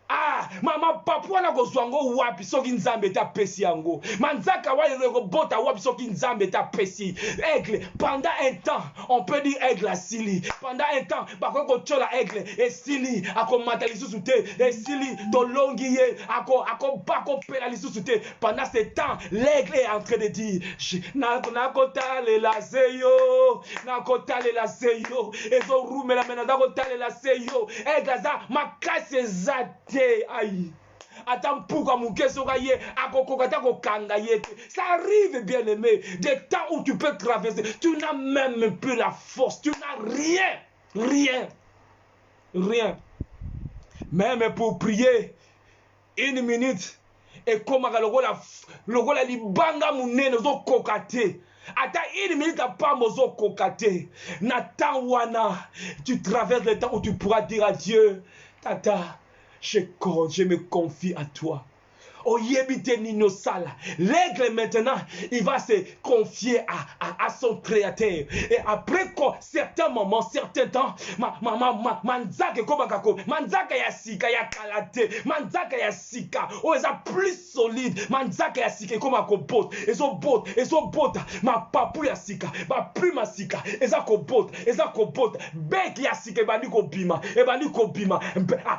Ah, mama papua na kozwango wapi soki nzambe ta pesi yango. Manzaka wa yego bota wapi soki nzambe ta pesi. Aigle, pendant un temps, on peut dire aigle a sili. Pendant un temps, bako ko chola aigle et sili ako matali susute et sili to longi ye ako bako pela li susute. Pendant ce temps, l'aigle est en train de dire na kotale la seyo, na kotale la seyo. Ezo rumela mena na kotale la seyo. Aigle za makase zate. Aïe. Attends, pourquoi mon ye, ça arrive, bien aimé, des temps où tu peux traverser, tu n'as même plus la force, tu n'as rien. Même pour prier, 1 minute, et comme le la libanga mounene zo kokate. Attends 1 minute à pas mozo kokate. Nathan wana, tu traverses le temps où tu pourras dire à Dieu, Tata, je me confie à toi. L'aigle maintenant, il va se confier à son créateur. Et après certains moments, certains temps, manzaka komakako, manzaka ya sika ya kalate, manzaka ya sika, oh eza plus solide, manzaka ya sika komako bot, ezo bot, ma papu ya sika, ba plume ya sika, eza ko bot, bec ya sika ebandi ko bima,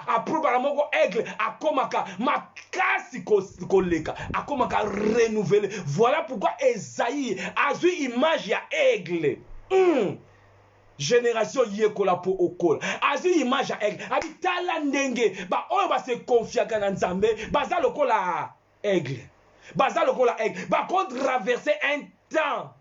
après par moko aigle akomaka makasi koleka akomaka renouveler. Voilà pourquoi Esaïe a vu image ya aigle. Génération yekola po okol azu image ya aigle abitala ndenge ba oyo ba se confiaka na nzambe baza lokola aigle ba contre traverser un temps.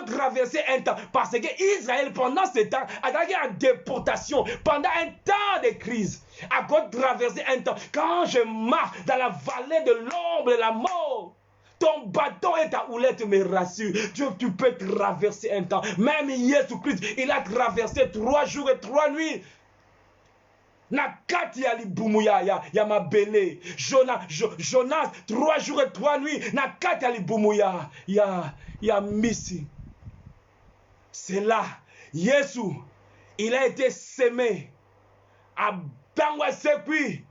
Traverser un temps parce que Israël pendant ce temps a été en déportation pendant un temps de crise. À traverser un temps. Quand je marche dans la vallée de l'ombre de la mort, ton bâton et ta houlette me rassurent. Tu peux traverser un temps. Même Jésus-Christ, il a traversé 3 jours et 3 nuits. Nakati ya libumu ya mabele. Jonas 3 jours et 3 nuits. Nakati ya libumu ya misi. C'est là, Jésus, il a été semé à Bangwa Sekui,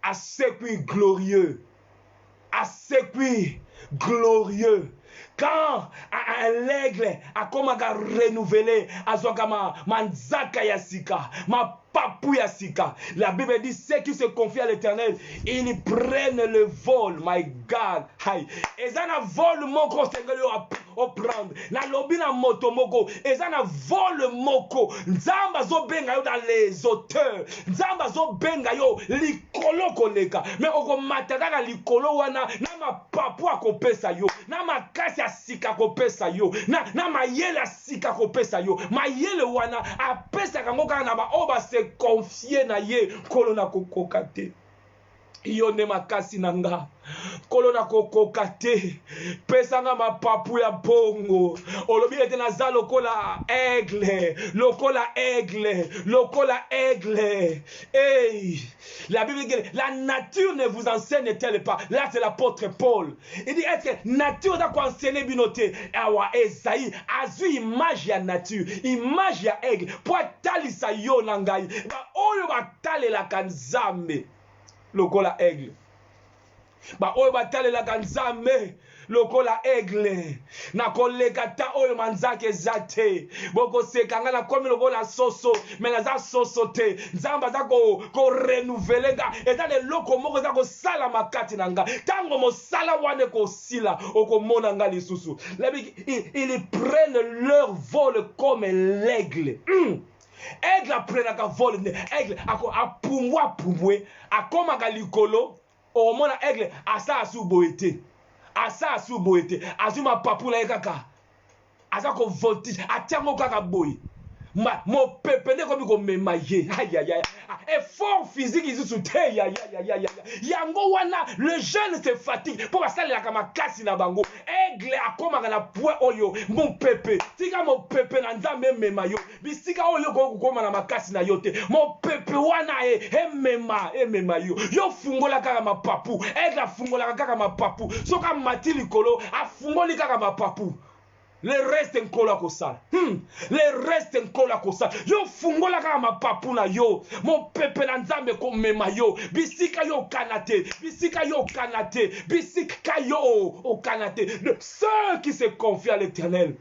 à Sekui glorieux, Quand l'aigle a comme renouvelé, à manzaka yasika, ma papou yasika. La Bible dit ceux qui se confient à l'Éternel, ils prennent le vol, my God. Et ça na vol moko sengeli o prendre. Na lobi na moto moko, et ça na vol moko. Nzamba zo benga yo dans les auteurs. Nzamba zo benga yo likolo koleka. Mais oko mataka ka likolo wana na ma papou akopesa yo. Na makasi asika kopesa yo. Na mayele asika kopesa yo. Mayele wana apesa kango kana na ba oba se confier na ye kolona kokokate. Yone makasi nanga kolona kokokate pesanga mapapu ya bongo olobi ete naza lokola aigle hey, la Bible dit la nature ne vous enseigne-t-elle pas? Là c'est l'apôtre Paul, il dit est-ce que nature da ko enseigner binote awa Esaïe azu image ya nature, image ya aigle po talisa yo nangai ba oyo batalela kanzambe lokola aigle. Ba oyo batalela kanzambe lokola aigle. Na koleka ta oyo manzake zate. Boko sekanga na komi lokola soso. Mena za soso te. Nzamba za ko renouveler nga. Eta de loko moko za ko sala makati nanga. Tango mo sala wane ko sila. Oko mona nga lisusu. Ils prennent leur vol comme l'aigle. Aigle aprenaka vol. Aigle ako apumwa pumwe. Akomaka likolo. O mona aigle asa asu boete. Asu ma papu na kaka. Asa ko voltige. Atiango kaka boy. Mon pépé ne comme comme maillé. Aïe aïe aïe. Effort physique ils sont te ya ya ya ya ya. Yango wana le jeune se fatigue pour ça la kama kasi na bango. Aigle akoma na point oyo mon pépé. Tika mon pépé na nzambe mema yo. Bisika oyo ko koma na makasi na yote. Mon pépé wana mema yo. Yo fungola kaka mapapu. Aigle fungola kaka mapapu. Soka mati likolo afungoli kaka mapapu. Le reste nkola kosala. Le reste nkola kosala. Yo fungola kaka mapapu na yo. Mon pepe na nzambe ko mema yo. Bisika yo kanate. Bisika yo kanate. Bisika yo o kanate. De ceux qui se confient à l'Éternel.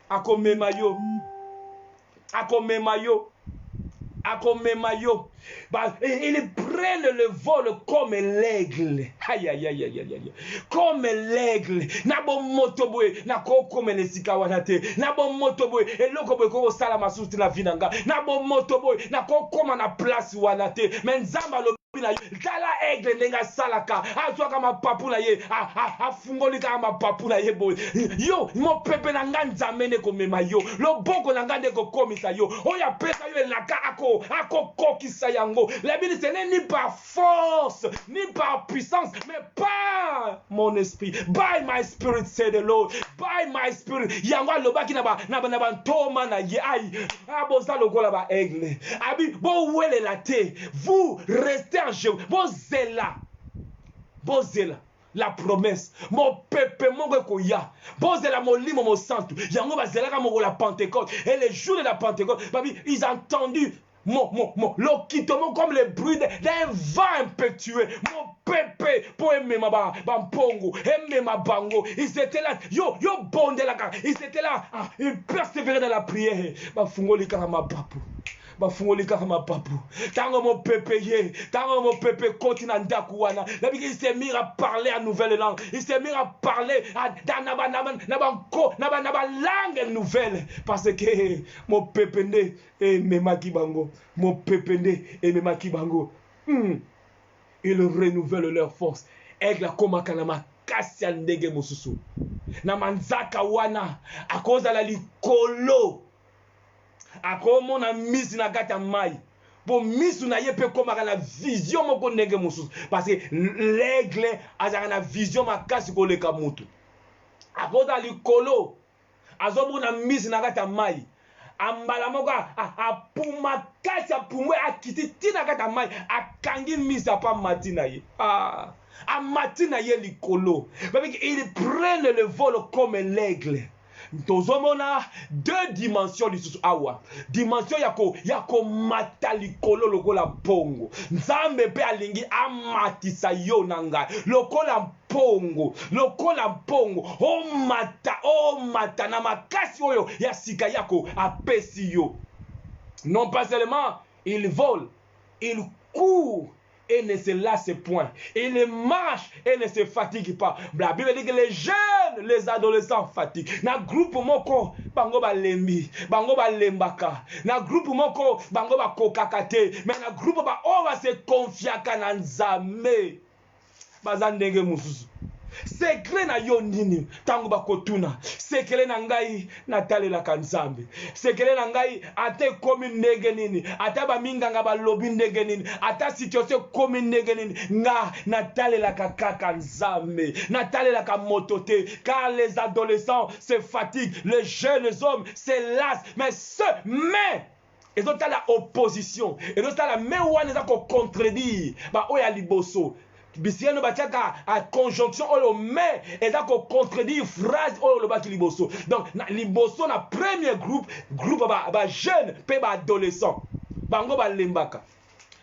Ako mema yo. Ako mema yo. Ils prennent le vol comme l'aigle. Aïe aïe aïe aïe aïe. Comme l'aigle. Nabo motoboy. Nako comme les sikawanate. Nabo motoboy. Et loko boy ko sala masuti na vinanga. Nabo motoboy. Nako comme na place wanate. Menzamba lo tala aigle nenga salaka atwa kama papu na ye afungoli kama papu na ye boy yo mo pepe na nganja mene ko mema yo loboko na ngande ko komisa yo oya pesa yo laka ako kokisa yango la Bible ce n'est ni par force ni par puissance mais par mon esprit by my spirit say the Lord by my spirit yango lobaki na ba toma na ye ai aboza lokola ba aigle abi bo wele la te vous restez Bozela, la promesse. Mon peuple, mon goya. Bozela, mon limo, mon santo. Yango bazela comme la Pentecôte. Et les jours de la Pentecôte, ils ont entendu le quittement comme le bruit d'un vent impétueux. Mon peuple, pour aimer ma bampongo, aimer ma bango. Ils étaient là, yo bondé là, ils étaient là, ils persévéraient dans la prière. Bafungo li kama papu. Bafungoli kaka mapapu tango mon peuple ye tango mon peuple continue ndaku wana il s'est mis à parler en nouvelle langue il s'est mis à parler dans naba langue nouvelle parce que mon peuple ne et mema kibango mon peuple ne et mema kibango ils renouvellent leur force aigle koma kanama kasi ya ndenge mosusu na manzaka wana à cause de la likolo akomo na misi na kata mai bo misu na ye pe komaka na vision moko ndenge mosusu parce que l'aigle azaka na vision makasi koleka mutu akoza likolo azomona misi na kata mai ambala moko apuma kasi apumwe akiti tina kata mai akangi misi apa mati na ye amati na ye likolo ils prennent le vol comme l'aigle. Tozomona deux dimensions lisusu awa dimension yako mata likolo lokola pongo nzambe pe alingi amatisa yo nanga lokola pongo o mata na makasi oyo ya sika yako apesi yo non pas seulement il vole il court et ne se lasse point. Il marche et ne se fatigue pas. La Bible dit que les jeunes, les adolescents fatiguent. Na groupe moko bango ba lembi, bango ba lembaka. Na groupe moko bango ba kokakate. Mais na groupe ba on va se confier à Nzambe. Bazandenge mususu. Secret na yo nini tango bakotuna secret na ngai natalela kanzambe secret na ngai ate komi ndenge nini ata baminganga balobi ndenge nini ata situation komi ndenge nini nga natalela kaka nzambe natalela ka motote car les adolescents se fatiguent les jeunes hommes se lassent mais ils ont la opposition et donc la même one za ko contredire ba oya liboso bisiano batiaka à conjonction oyo mais eza ko contredire phrase oyo lobaki liboso donc liboso na premier groupe ba jeune pe ba adolescent bango ba lembaka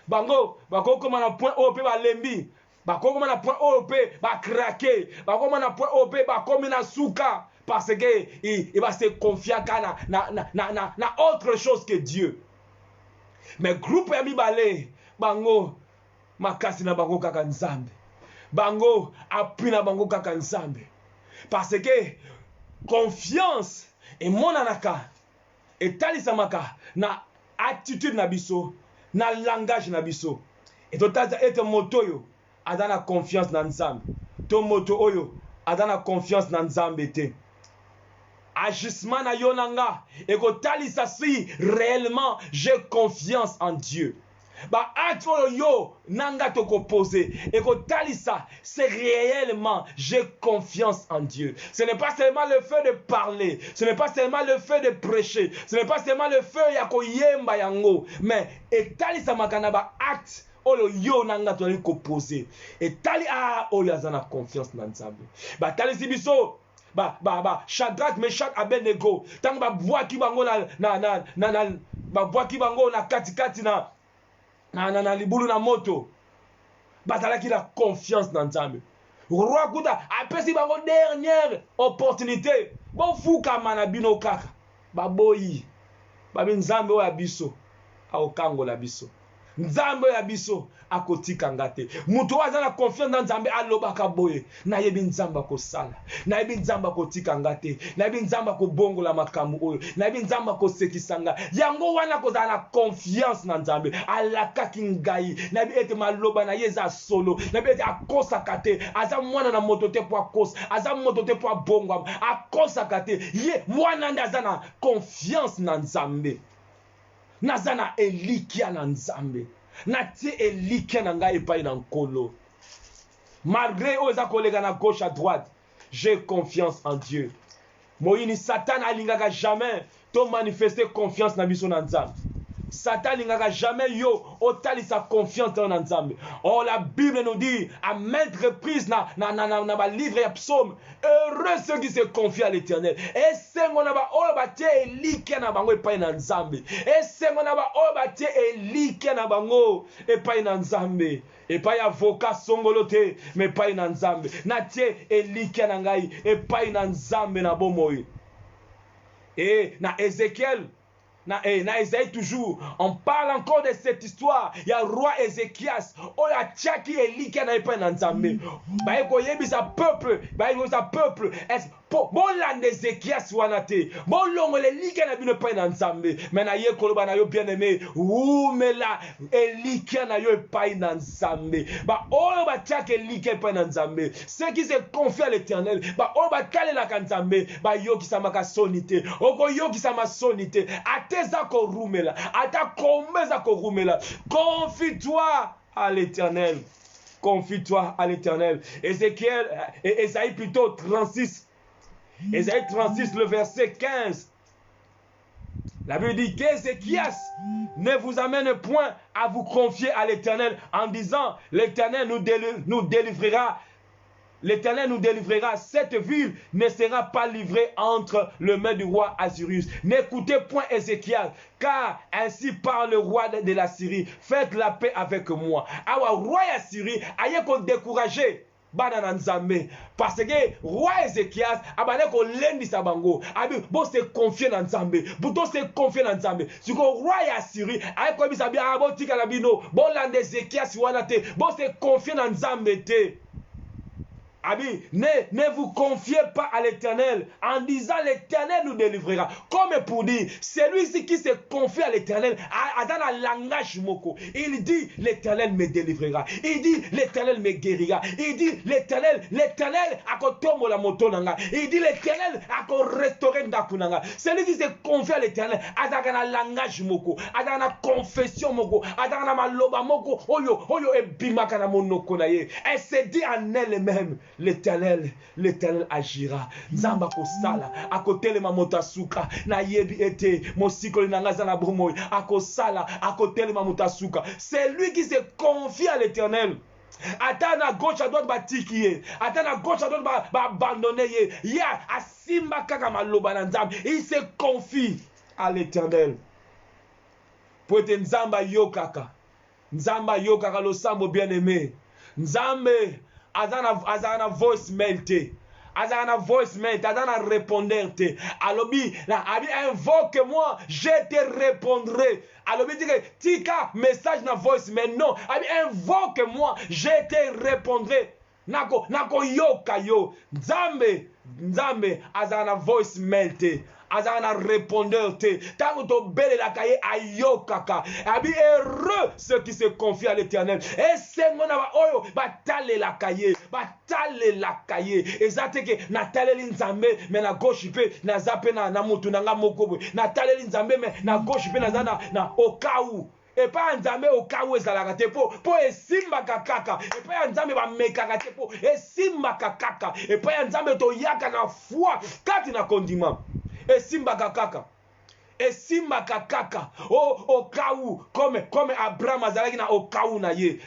bango bakokoma na point oyo pe ba lembi bakokoma na point oyo pe ba craquer bakokoma na point oyo pe bakomi na suka parce que il va se confier na autre chose que Dieu mais groupe ya mibale bango makasi na bango kaka nzambe bango appui na bango kaka nzambe parce que confiance emonanaka etalisamaka na attitude na biso na langage na biso etotaza ete moto oyo aza na confiance na nzambe to moto oyo aza na confiance na nzambe te agissement na yo nanga et que talisa si réellement j'ai confiance en Dieu. Ba acte yo nanga to poser et que talisa c'est réellement j'ai confiance en Dieu. Ce n'est pas seulement le fait de parler, ce n'est pas seulement le fait de prêcher, ce n'est pas seulement le fait ya ko yemba yango, mais et talisa makana ba acte oyo yo nanga to ko poser et tali oyo azana confiance na Nzambe. Ba talisi biso Shadrach, Meshach, Abednego tant ba bwaki bango ba bwaki bango na katikati na libulu na moto bazalaki la confiance dans Nzambe. Roi kuta apesi bango dernière opportunité bon fuka mana bino kaka baboyi babi Nzambe oya biso aokangola biso Nzambe ya biso akotika ngate muto waza na confiance na Nzambe alobaka boye na yebi Nzambe akosala na yebi Nzambe akotika ngate na yebi Nzambe akobongola makambo oyo na yebi Nzambe akosekisanga yango wana kozala na confiance na Nzambe alakaki ngai na yebi ete maloba na yeza solo na yebi ete akosaka te aza mwana na moto te po akosa aza moto te po abongwa akosaka te ye mwana nde aza na confiance na Nzambe. Nazana elikia na Nzambe na tie elikia na ngai epai na nkolo malgré oza kolega na gauche à droite j'ai confiance en Dieu. Moyini Satan alingaka jamais to manifester confiance na biso na Nzambe. Satan alingaka jamais yo otali sa confiance dans Nzambe. Oh, la Bible nous dit à maintes reprises na livre ya psaume, heureux ceux qui se confient à l'Éternel. Et c'est mon aba o batie elikia na bango epai na Nzambe. Et c'est mon aba o batie elikia na bango epai na Nzambe. Epai avocat songolote mais epai na Nzambe. Na tie elikia na ngai epai na Nzambe na bomoi. Et na Ézéchiel na Isaïe toujours, on parle encore de cette histoire. Il y a roi Ézéchias, oh ya tchaki elikia na epai na Nzambe. Ba eko yebi sa peuple, est bon land Ézéchias wana te. Bon longo le likia na bino epai na Nzambe. Mais na ye koloba na yo bien aimé, oumela elikia na yo epai na Nzambe. Ba oyo ba tchaki elikia epai na Nzambe. Ceux qui se confient à l'Éternel, ba oyo ba kalela ka Nzambe, ba yo ki sama ka sonite. Oko yo ki sama sonite. Confie-toi à l'Éternel. Confie-toi à l'Éternel. Ésaïe plutôt 36. Ésaïe 36, le verset 15. La Bible dit qu'Ézéchias ne vous amène point à vous confier à l'Éternel en disant l'Éternel nous délivrera. L'Éternel nous délivrera. Cette ville ne sera pas livrée entre les mains du roi Assyrus. N'écoutez point Ézéchias, car ainsi parle le roi de la Syrie. Faites la paix avec moi. Awa roi Assyrie aye ko décourager bana Nzambe parce que roi Ézéchias abane ko lendi sabango abi bo se confier na Nzambe buto se confier na Nzambe siko roi Assyrie aye ko bisa bia abo tika na bino bo lande Ézéchias wana te bo se confier na Nzambe te. Abi, ne vous confiez pas à l'Éternel en disant l'Éternel nous délivrera. Comme pour dire, celui-ci qui se confie à l'Éternel, dans le langage moko, il dit l'Éternel me délivrera. Il dit l'Éternel me guérira. Il dit l'Éternel a kotomo la moto nanga. Il dit l'Éternel a restaurer ndakunanga. Celui qui se confie à l'Éternel, dans le langage moko, dans la confession moko, dans la maloba moko, oyo ebimaka na monoko na ye. Elle se dit en elle-même. L'Éternel agira. Nzamba kosala akotele mamotasuka na yebi ete mosikoli nangaza na bromoy akosala akotele mamotasuka. C'est lui qui se confie à l'Éternel. Attends à gauche à droite batikiye. Attends à gauche à droite abandonner ye. Ya asimba kaka maloba na Nzamba. Il se confie à l'Éternel. Pour être Nzamba yokaka. Nzamba yokaka lo sambo bien-aimé. Nzambe azana voicemail te azana voicemail te azana répondeur te alobi na abi invoque-moi je te répondrai alobi dire tika message na voicemail non abi invoque-moi je te répondrai nako yoka yo Nzambe azana voicemail te azala na répondeur te. Tango to bele la kaye ayo kaka. Abi heureux ceux qui se confient à l'Éternel. Et c'est mon aba oyo batale la kaye, batale la kaye. Ezate ke natale linzambe mais na gauche pe na zape na mutu na nga mokobo. Natale linzambe mais na gauche pe na zana na okaou. Et pas nzambe okaou ezalaka te po esimbaka kaka. Et pas nzambe ba mekaka te po esimbaka kaka. Et pas nzambe to yaka na foi kati na kondima. Esimbaka kaka. Esimbaka kaka. Au cas où comme Abraham azalaki na au cas où na ye.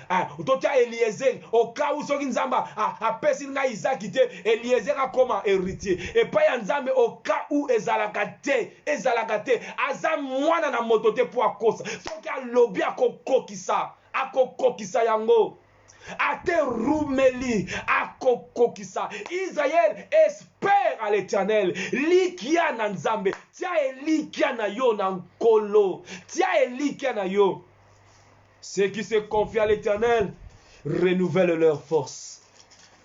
Totia Eliezer au cas où soki nzamba apesi nga Isaac te Eliezer a comme héritier. Et pas ya nzambe au cas où ezalaka te aza mwana na moto te po akosa. Soki alobi akokokisa yango. Ate rumeli akokokisa. Israël espère à l'Éternel. Likia na nzambe. Tia elikia na yo na nkolo. Tia elikia na yo. Ceux qui se confient à l'Éternel renouvellent leur force.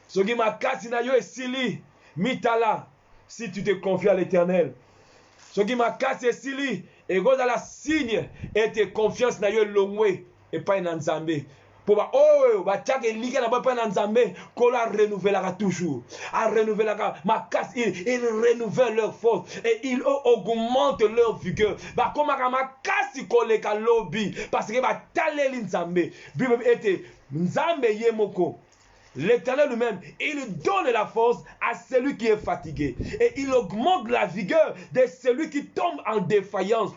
Soki makasi na yo esili mitala. Si tu te confies à l'Éternel. Soki makasi esili ego la signe et te confiance na yo longwe et pas na nzambe. Pour renouvellera toujours. Ils renouvellent leur force et ils augmentent leur vigueur. Parce que l'Éternel lui-même, il donne la force à celui qui est fatigué et il augmente la vigueur de celui qui tombe en défaillance.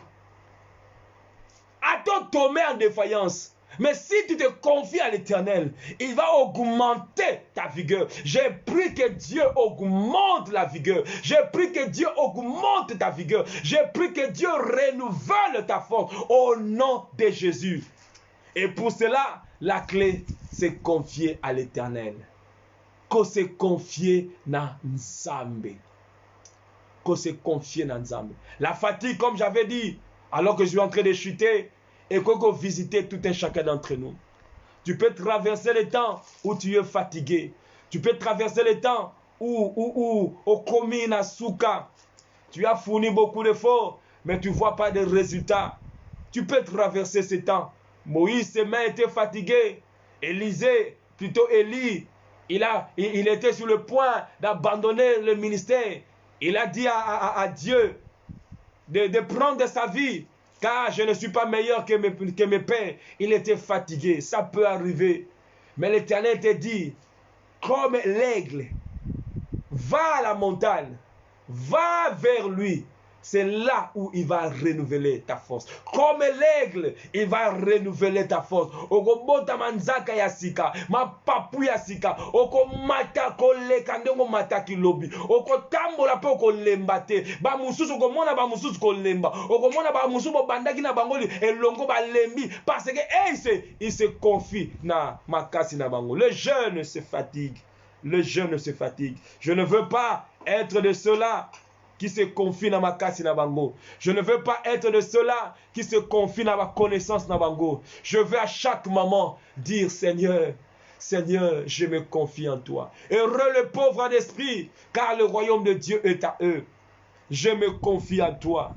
Attends, tomber en défaillance. Mais si tu te confies à l'Éternel, il va augmenter ta vigueur. J'ai pris que Dieu augmente la vigueur. J'ai pris que Dieu augmente ta vigueur. J'ai pris que Dieu renouvelle ta force au nom de Jésus. Et pour cela, la clé, c'est confier à l'Éternel. Qu'on se confie na Nzambe. Qu'on se confie na Nzambe. La fatigue, comme j'avais dit, alors que je suis en train de chuter, et qu'on peut visiter tout un chacun d'entre nous. Tu peux traverser les temps où tu es fatigué. Tu peux traverser les temps où au commis na souka. Tu as fourni beaucoup d'efforts, mais tu ne vois pas de résultats. Tu peux traverser ces temps. Moïse, ses mains étaient fatiguées. Élisée, plutôt Élie, il était sur le point d'abandonner le ministère. Il a dit à Dieu de prendre sa vie. Car je ne suis pas meilleur que mes pères. Il était fatigué. Ça peut arriver. Mais l'Éternel te dit, comme l'aigle, va à la montagne. Va vers lui. C'est là où il va renouveler ta force. Comme l'aigle, il va renouveler ta force. Okobota manzaka yasika, ma papu yasika, okomata koleka ndongo mata kilobi, okotambola pe okolembate, ba mususu okomona ba mususu kolemba, okomona ba mususu bandaki na bangoli elongo balembi parce que il se confie na makasi na bango. Le jeune se fatigue. Le jeune se fatigue. Je ne veux pas être de ceux-là qui se confie dans ma kasi na bango. Je ne veux pas être de ceux-là qui se confient dans ma connaissance na bango. Je veux à chaque moment dire Seigneur, Seigneur, je me confie en toi. Heureux le pauvre d'esprit, car le royaume de Dieu est à eux. Je me confie en toi.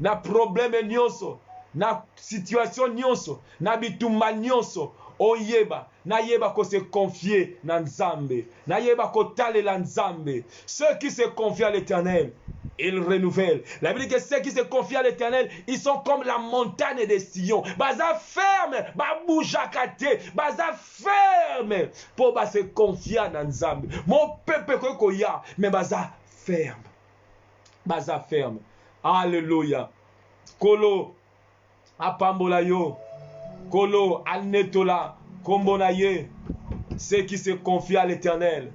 Na problème nyonso, na situation nyonso, na bitumba nyonso, oyeba, na yeba ko se confier na Nzambe, na yeba ko tale la Nzambe. Ceux qui se confient à l'Éternel, ils renouvellent. La Bible dit que ceux qui se confient à l'Éternel, ils sont comme la montagne de Sion. Baza ferme, ba boujakate, baza ferme pour ba se confier à Nzambe. Mon peuple ko ya, mais baza ferme. Baza ferme. Alléluia. Kolo apambola yo. Kolo alnetola kombonaye. Ceux qui se confient à l'Éternel,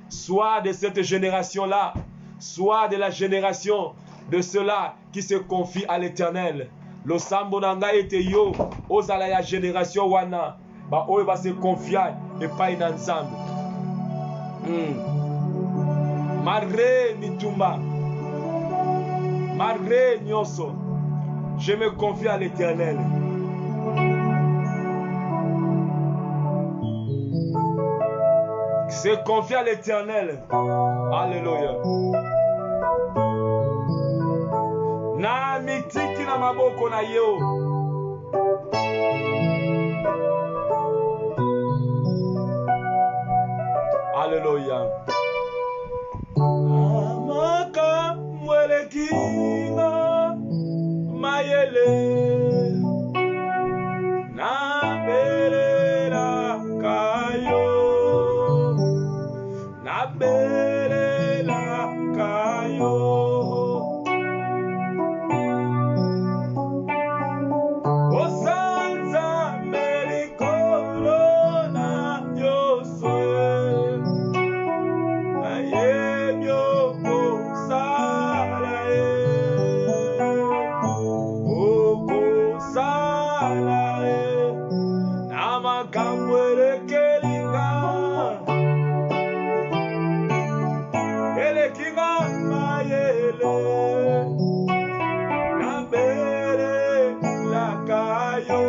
soit de cette génération-là, soit de la génération de ceux-là qui se confient à l'Éternel. Lo sambo nanga ete yo ozala ya génération wana ba oyo ba se confier et pas na Nzambe. Malgré mitumba, malgré nyonso, je me confie à l'Éternel. Se confier à l'Éternel. Alléluia. na maboko na yo. Alléluia. Amaka mwelekinga mayele na belela kayo na belela kayo osanza melikolo na yoswe ayebyo kosala okosala na makambo elekelinga elekinga mayele na belela kayo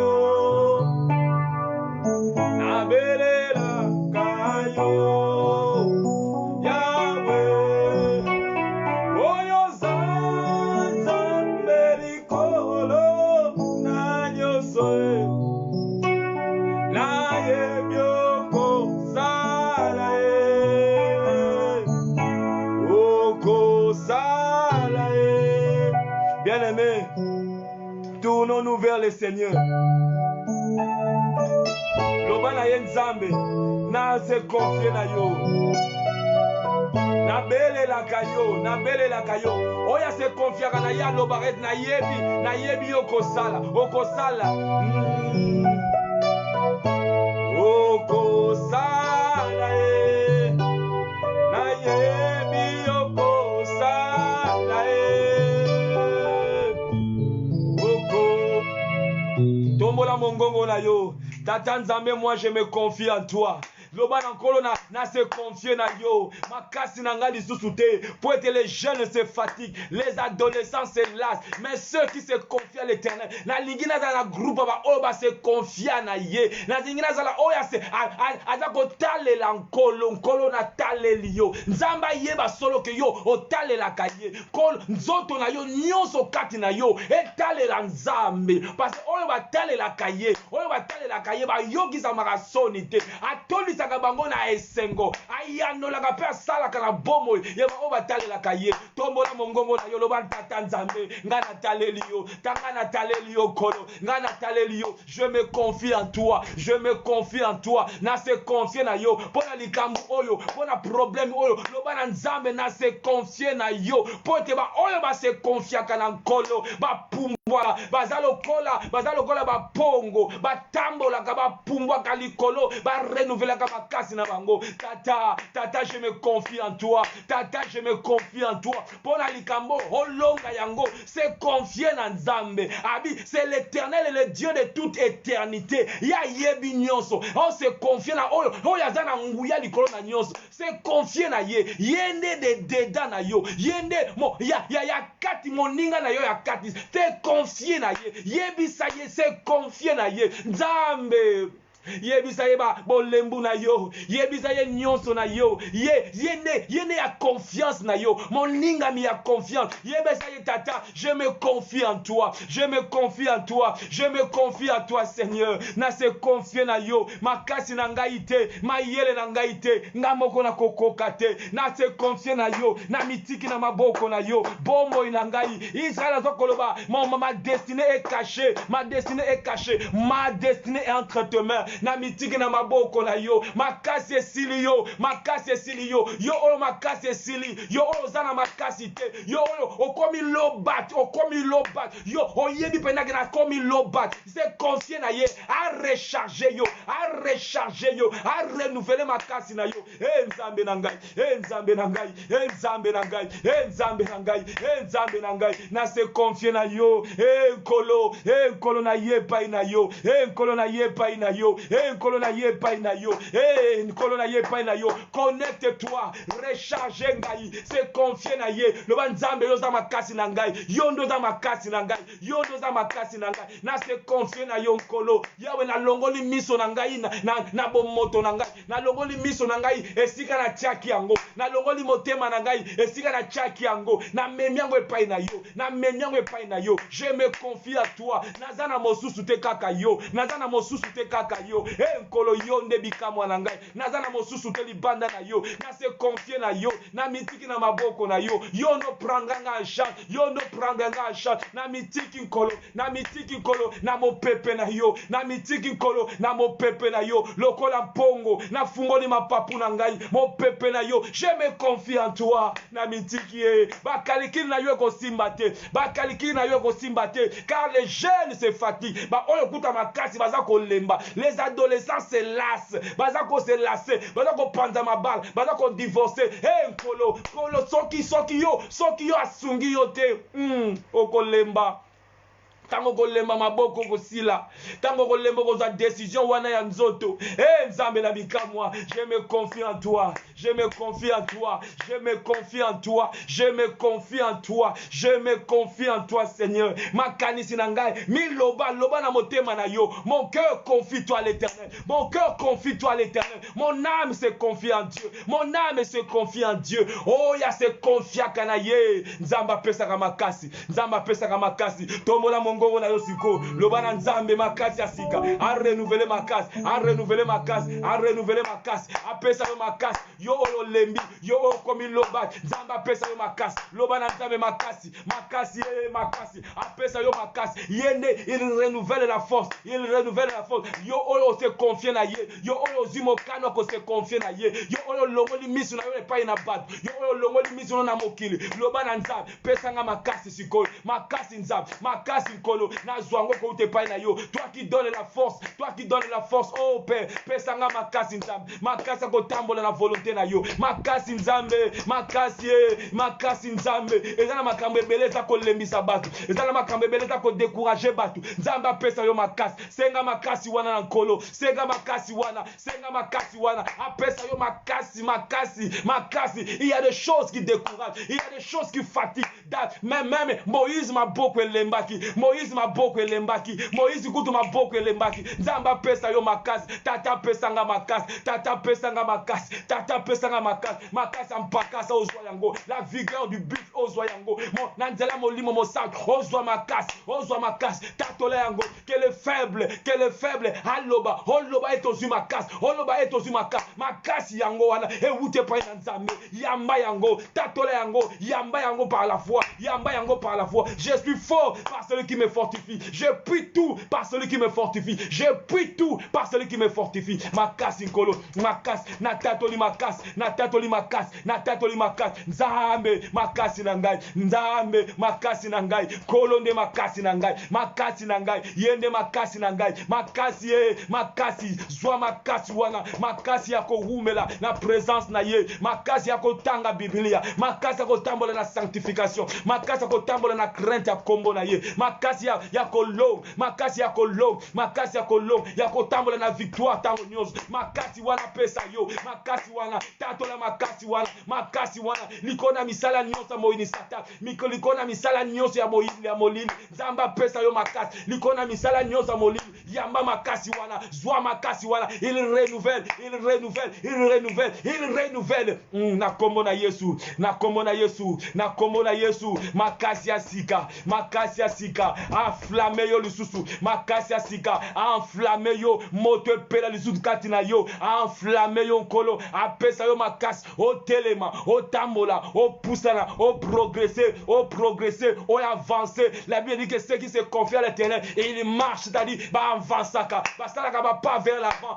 na belela kayo Yahweh oyo zanza melikolo na nyonso na yebyo kosala okosala Bien-aimés, tournons-nous vers le Seigneur. Loba na ye Nzambe na se confier na yo. Na belelaka yo. Oya se confier na ya lobaret na yebi okosala. Okosala na yebi okosala Tombola mongongo na yo. Tata Nzambe, moi je me confie en toi. Loba nankolo na se confier na yo. Makasi na nga lisusu te. Pour que les jeunes se fatiguent, les adolescents se lassent. Mais ceux qui se confient à l'Éternel, na lingi na za na groupe ba oba se confia na ye. Na lingi na za la oya se aza ko talela nkolo na taleli yo. Nzamba yeba solo ke yo o talela kaye. Kol nzoto na yo nyonso kati na yo etalela Nzambe. Parce que oyo ba talela kaye ba yogi za makasoni te. Atoli saka bango na esengo ayanolaka pe asalaka na bomo yeba oyo batalelaka ye. Tombola mongongo na yo loba Tata Nzambe nga nataleli yo tanga nataleli yo kolo nga nataleli yo. Je me confie en toi, na se confie na yo pona likambo oyo pona problème oyo loba na Nzambe na se confie na yo po te ba oyo ba se confiaka na nkolo ba pumbwa bazalokola ba pongo batambolaka ba pumbwa kalikolo ba renouvelaka makasi na bango. Tata je me confie en toi. Pona likambo olonga yango se confier na Nzambe. Abi c'est l'Éternel et le Dieu de toute éternité. Ya yebi nyonso. On se confie na oyo aza na nguya likolo na nyonso. Se confier na ye. Yende de deda na yo. Yende mo ya kati moninga na yo ya kati. Se confier na ye. Yebi sa ye se confier na ye. Nzambe yebisa ye ba bolembu na yo, yebisa ye nyonso na yo, yene ya confiance na yo, moninga mi ya confiance. Yebisa ye tata, je me confie en toi, Seigneur. Na se confie na yo, makasi na ngai te, mayele na ngai te, ngamoko na kokoka te. Na se confie na yo, na mitiki na maboko na yo, bombo na ngai. Israël azokoloba, ma destinée est cachée, ma destinée est entre tes mains. Na mitiki na maboko na yo, makasi esili yo, yo oyo makasi esili, yo oyo zana makasi te, yo oyo okomi lobat, yo oyebi penaki na komi lobat. Se confier na ye, a recharger yo, a renouveler makasi na yo. Nzambe na ngai, na se confier na yo, nkolo na ye pai na yo, nkolo na ye pai na yo. Connecte-toi, recharge ngai, se confie na ye. Loba Nzambe yo za makasi na ngai, yondo za makasi na ngai, na se confie na yo nkolo. Yawe na longoli miso na ngai na bomoto na ngai, na longoli miso na ngai esika na tiaki yango, na longoli motema na ngai esika na chaki yango na memiango epai na yo na memiango epai na yo. Je me confie à toi. Nazana mosusu te kaka yo, nazana mosusu te kaka yo. Nkolo yo nde bikamwa na ngai, nazana mosusu te libanda na yo, na se confie na yo, na mitiki na maboko na yo. Yo no pranganga en charge, yo no pranganga en charge. Na mitiki nkolo, na mitiki nkolo, na mopepe na yo, na mitiki nkolo, na mopepe na yo. Lokola mpongo, na fungoli mapapu na ngai, mopepe na yo. Je me confie en toi, na mitiki bakalikini na yo kosimba te, bakalikini na yo kosimba te, car les jeunes se fatiguent. Ba oyo kuta makasi baza kolemba, les adolescents se lassent, baza ko se lasser, baza ko panza mabal, baza ko divorcer. Nkolo, kolo soki yo asungi yo te, okolemba. Tango kolemba maboko kosila, tango kolemba kozwa décision wana ya nzoto. Nzambe na bikamwa, je me confie en toi, je me confie en toi, je me confie en toi, je me confie en toi, je me confie en toi Seigneur. Makanisi na ngai, loba na motema na yo. Mon cœur confie-toi à l'Éternel, mon cœur confie-toi à l'Éternel. Mon âme se confie en Dieu, mon âme se confie en Dieu. Oh ya se confia kana ye. Nzamba pesaka makasi, nzamba pesaka makasi. Tomola mongo na yosiko, lobana nzambe makasi asika. A renouveler makasi, a renouveler makasi, a renouveler makasi. A pesa yo makasi, yo oyo lembi, yo oyo komi loba. Nzamba pesa yo makasi, lobana nzambe makasi, makasi makasi. A pesa yo makasi. Yende il renouvelle la force, il renouvelle la force. Yo oyo se confie na ye, yo oyo zimo kano ko se confie na ye. Yo oyo longoli misu na yo epai na batu, yo oyo longoli misu na mokili. Lobana nzambe pesa nga makasi sikoyo, makasi nzambe, makasi nkolo. Na zwango ko utepai na yo. Toi qui donnes la force, toi qui donnes la force, oh Père, pesa nga makasi nzambe, makasi ko tambola na volonté na yo. Makasi nzambe, makasi nzambe. Ezana makambe beleza ko lembisa batu, ezana makambe beleza ko décourager batu. Nzamba pesa yo makasi, senga makasi wana na nkolo, senga makasi wana, senga makasi wana. Apesa yo makasi, makasi. Il y a des choses qui découragent, il y a des choses qui fatiguent. Même Moïse m'a beaucoup elembaki, Moïse m'a beaucoup elembaki, Moïse kutu m'a beaucoup elembaki. Nzamba pesa yo makasi, tata pesa nga makasi, tata pesa nga makasi, tata pesa nga makasi. Makasi ampakasa ozwa yango, la vigueur du but ozwa yango. Mon nanzela molimo mosal, ozwa makasi, tatola yango. Que le faible, aloba etozu makasi, oloba etozu makasi. Makasi yango wana, ewute pa nzambe, yamba yango, tatola yango, yamba yango par la foi, yamba yango par la foi. Je suis fort par celui qui me fortifie. Je puis tout par celui qui me fortifie. Je puis tout par celui qui me fortifie. Makasi nkolo, makasi, natatoli makasi, natatoli makasi, natatoli makasi. Nzambe makasi na ngai, nzambe makasi na ngai, kolonde makasi na ngai, makasi na ngai, yende makasi na ngai, makasi, zwa makasi wana, makasi ya kohumela na présence na ye, makasi ya kotanga Biblia, makasi ya kotambola na sanctification, makasi ya kotambola na crainte ya kombo na ye, makasi ya kolong, makasi ya kolong, makasi ya kolong, ya kotambola na victoire tango nyonso. Makasi wana pesa yo, makasi wana tatola, makasi wana likona misala nyonso moyini satan, likona misala nyonso ya molili. Nzamba pesa yo makasi, likona misala nyonso molili, yamba makasi wana, zwa makasi wana. Il renouvelle. Na kombo na Yesu, na kombo na Yesu, makasi ya sika, enflamme yo lisusu, makasi ya sika, enflamme yo, moto pela lisusu kati na yo, enflamme yo nkolo, apesa yo makasi, o telema, o tambola, o poussana, o progresser, o avancer. La Bible dit que ceux qui se confient à l'Éternel, ils marchent, c'est-à-dire, avançaka, pas vers l'avant.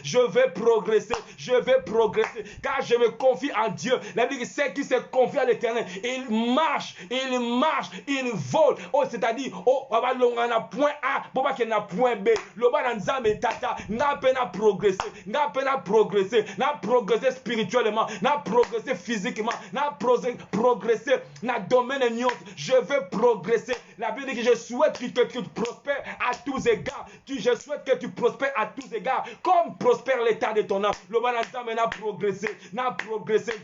Je vais progresser, car je me confie en Dieu. La Bible dit que ceux qui se confient à l'Éternel, ils marchent, ils volent. Oh, c'est-à-dire, on va na point A, pour pas qu'il y ait point B. Le bas nzambe tata, n'a peine à progresser, n'a progresser spirituellement, n'a progresser physiquement, n'a progresser, n'a domaine. Je veux progresser. La Bible dit que je souhaite plutôt que tu prospères à tous égards. Je souhaite que tu prospères à tous égards, comme prospère l'état de ton âme. Le Banazame n'a progressé,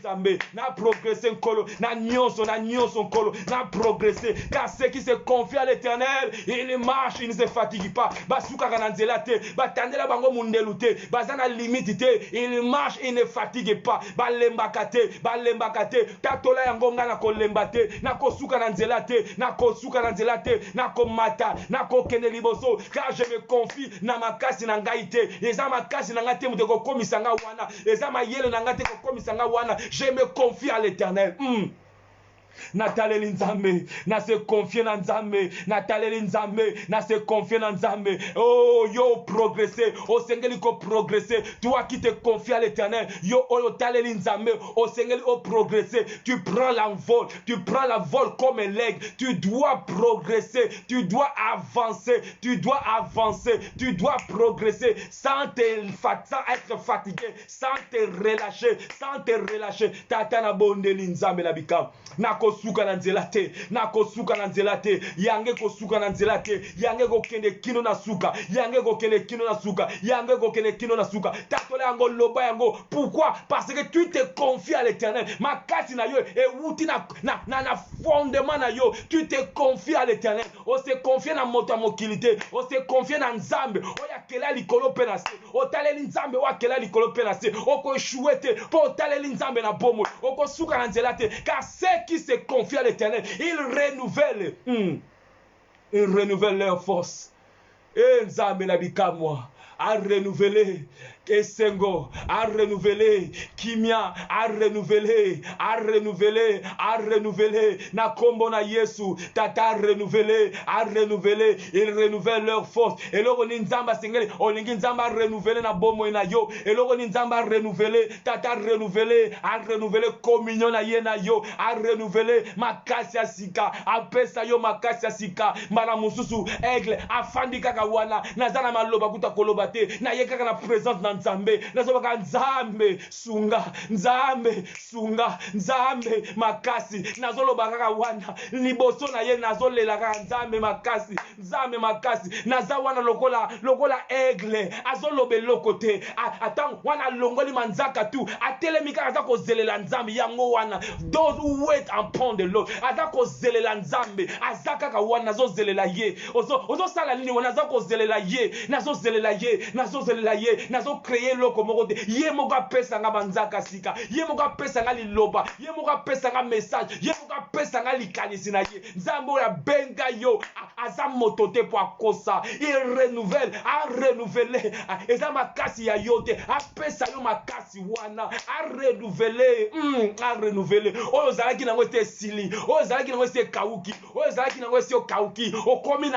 Zambé, n'a progressé Nkolo, n'a nyonso Nkolo, n'a progressé. Car ceux qui se confient à l'éternel, ils marchent, ils ne se fatiguent pas. Basuka kananzelate, batandela bango mundelute, bazana limite, ils marchent, ils ne fatiguent pas. Balembakate, tatola yangonga na kolembate, na kosuka nanzelate, na kosuka nanzelate, na komata, na kokende liboso. Car je me confie na makasi na ngai te. Eza makasi na ngai te mutu kokomisa nga wana. Eza mayele na ngai te kokomisa nga wana. Je me confie à l'éternel. Nataleli Nzambe, na se confier na Nzambe, Nataleli Nzambe, na se confier na Nzambe. Oh, yo progresser, o sengeli ko progresser. Toi qui te confies à l'éternel, yo o taleli Nzambe, o sengeli o progresser. Tu prends l'envol, tu prends la vol comme un aigle. Tu dois progresser, tu dois avancer, tu dois avancer, tu dois progresser sans être fatigué, sans te relâcher, Tata na bondeli Nzambe na bikam. Nako suka na nzelate, yange ko suka na nzelate, yange ko kende kino na suka, yange ko kende kino na suka, tatole yango loba yango. Pourquoi? Parce que tu te confies à l'éternel. Makati na yo e wuti na fondement na yo, tu te confies à l'éternel. On se confie na moto mokilité, on se confie na Nzambe. Oya kela likolo penase, o taleli Nzambe wa kela likolo penase, o ko chouette po taleli Nzambe na bomo, o ko suka na nzelate. Car ceux qui se confient à l'éternel, ils renouvellent leur force. Et Nzambe na bikamwa a renouvelé Esengo, a renouvelé Kimia, a renouvelé na kombo na Yesu, tata renouvelé, ils renouvellent leur force. Et loko ni Nzamba sengeli, olingi Nzamba renouvelé na bomo na yo, et loko ni Nzamba renouvelé, tata renouvelé, a renouvelé communion na ye na yo, a renouvelé makasi ya sika, a pesa yo makasi ya sika, mala mususu aigle afandi kaka wana, nazana maloba kuta koloba te, na ye kaka na présence na Nzambe, nazobaka Nzambe sunga, Nzambe makasi, nazoloba kaka wana, liboso na ye nazolela kaka Nzambe makasi, naza wana lokola aigle, azolobe lokote, atang wana longoli manzaka tu, atelemi kaka aza kozelela Nzambe yango wana, those who wait upon the Lord, aza kozelela Nzambe, aza kaka wana nazozelela ye, ozo sala nini wana aza kozelela ye, nazozelela ye, nazo créer loko moko te, ye moko apesa nga banzaka sika, ye moko apesa nga liloba, ye moko apesa nga message, ye moko apesa nga likanisi na ye. Nzambe oya benga yo, aza moto te po akosa, il renouvelle, a renouveler, eza makasi ya yo te, apesa yo makasi wana, a renouveler, oyo zalaki nango te sili, oyo zalaki nango te kauki, oyo zalaki nango te kauki, okomi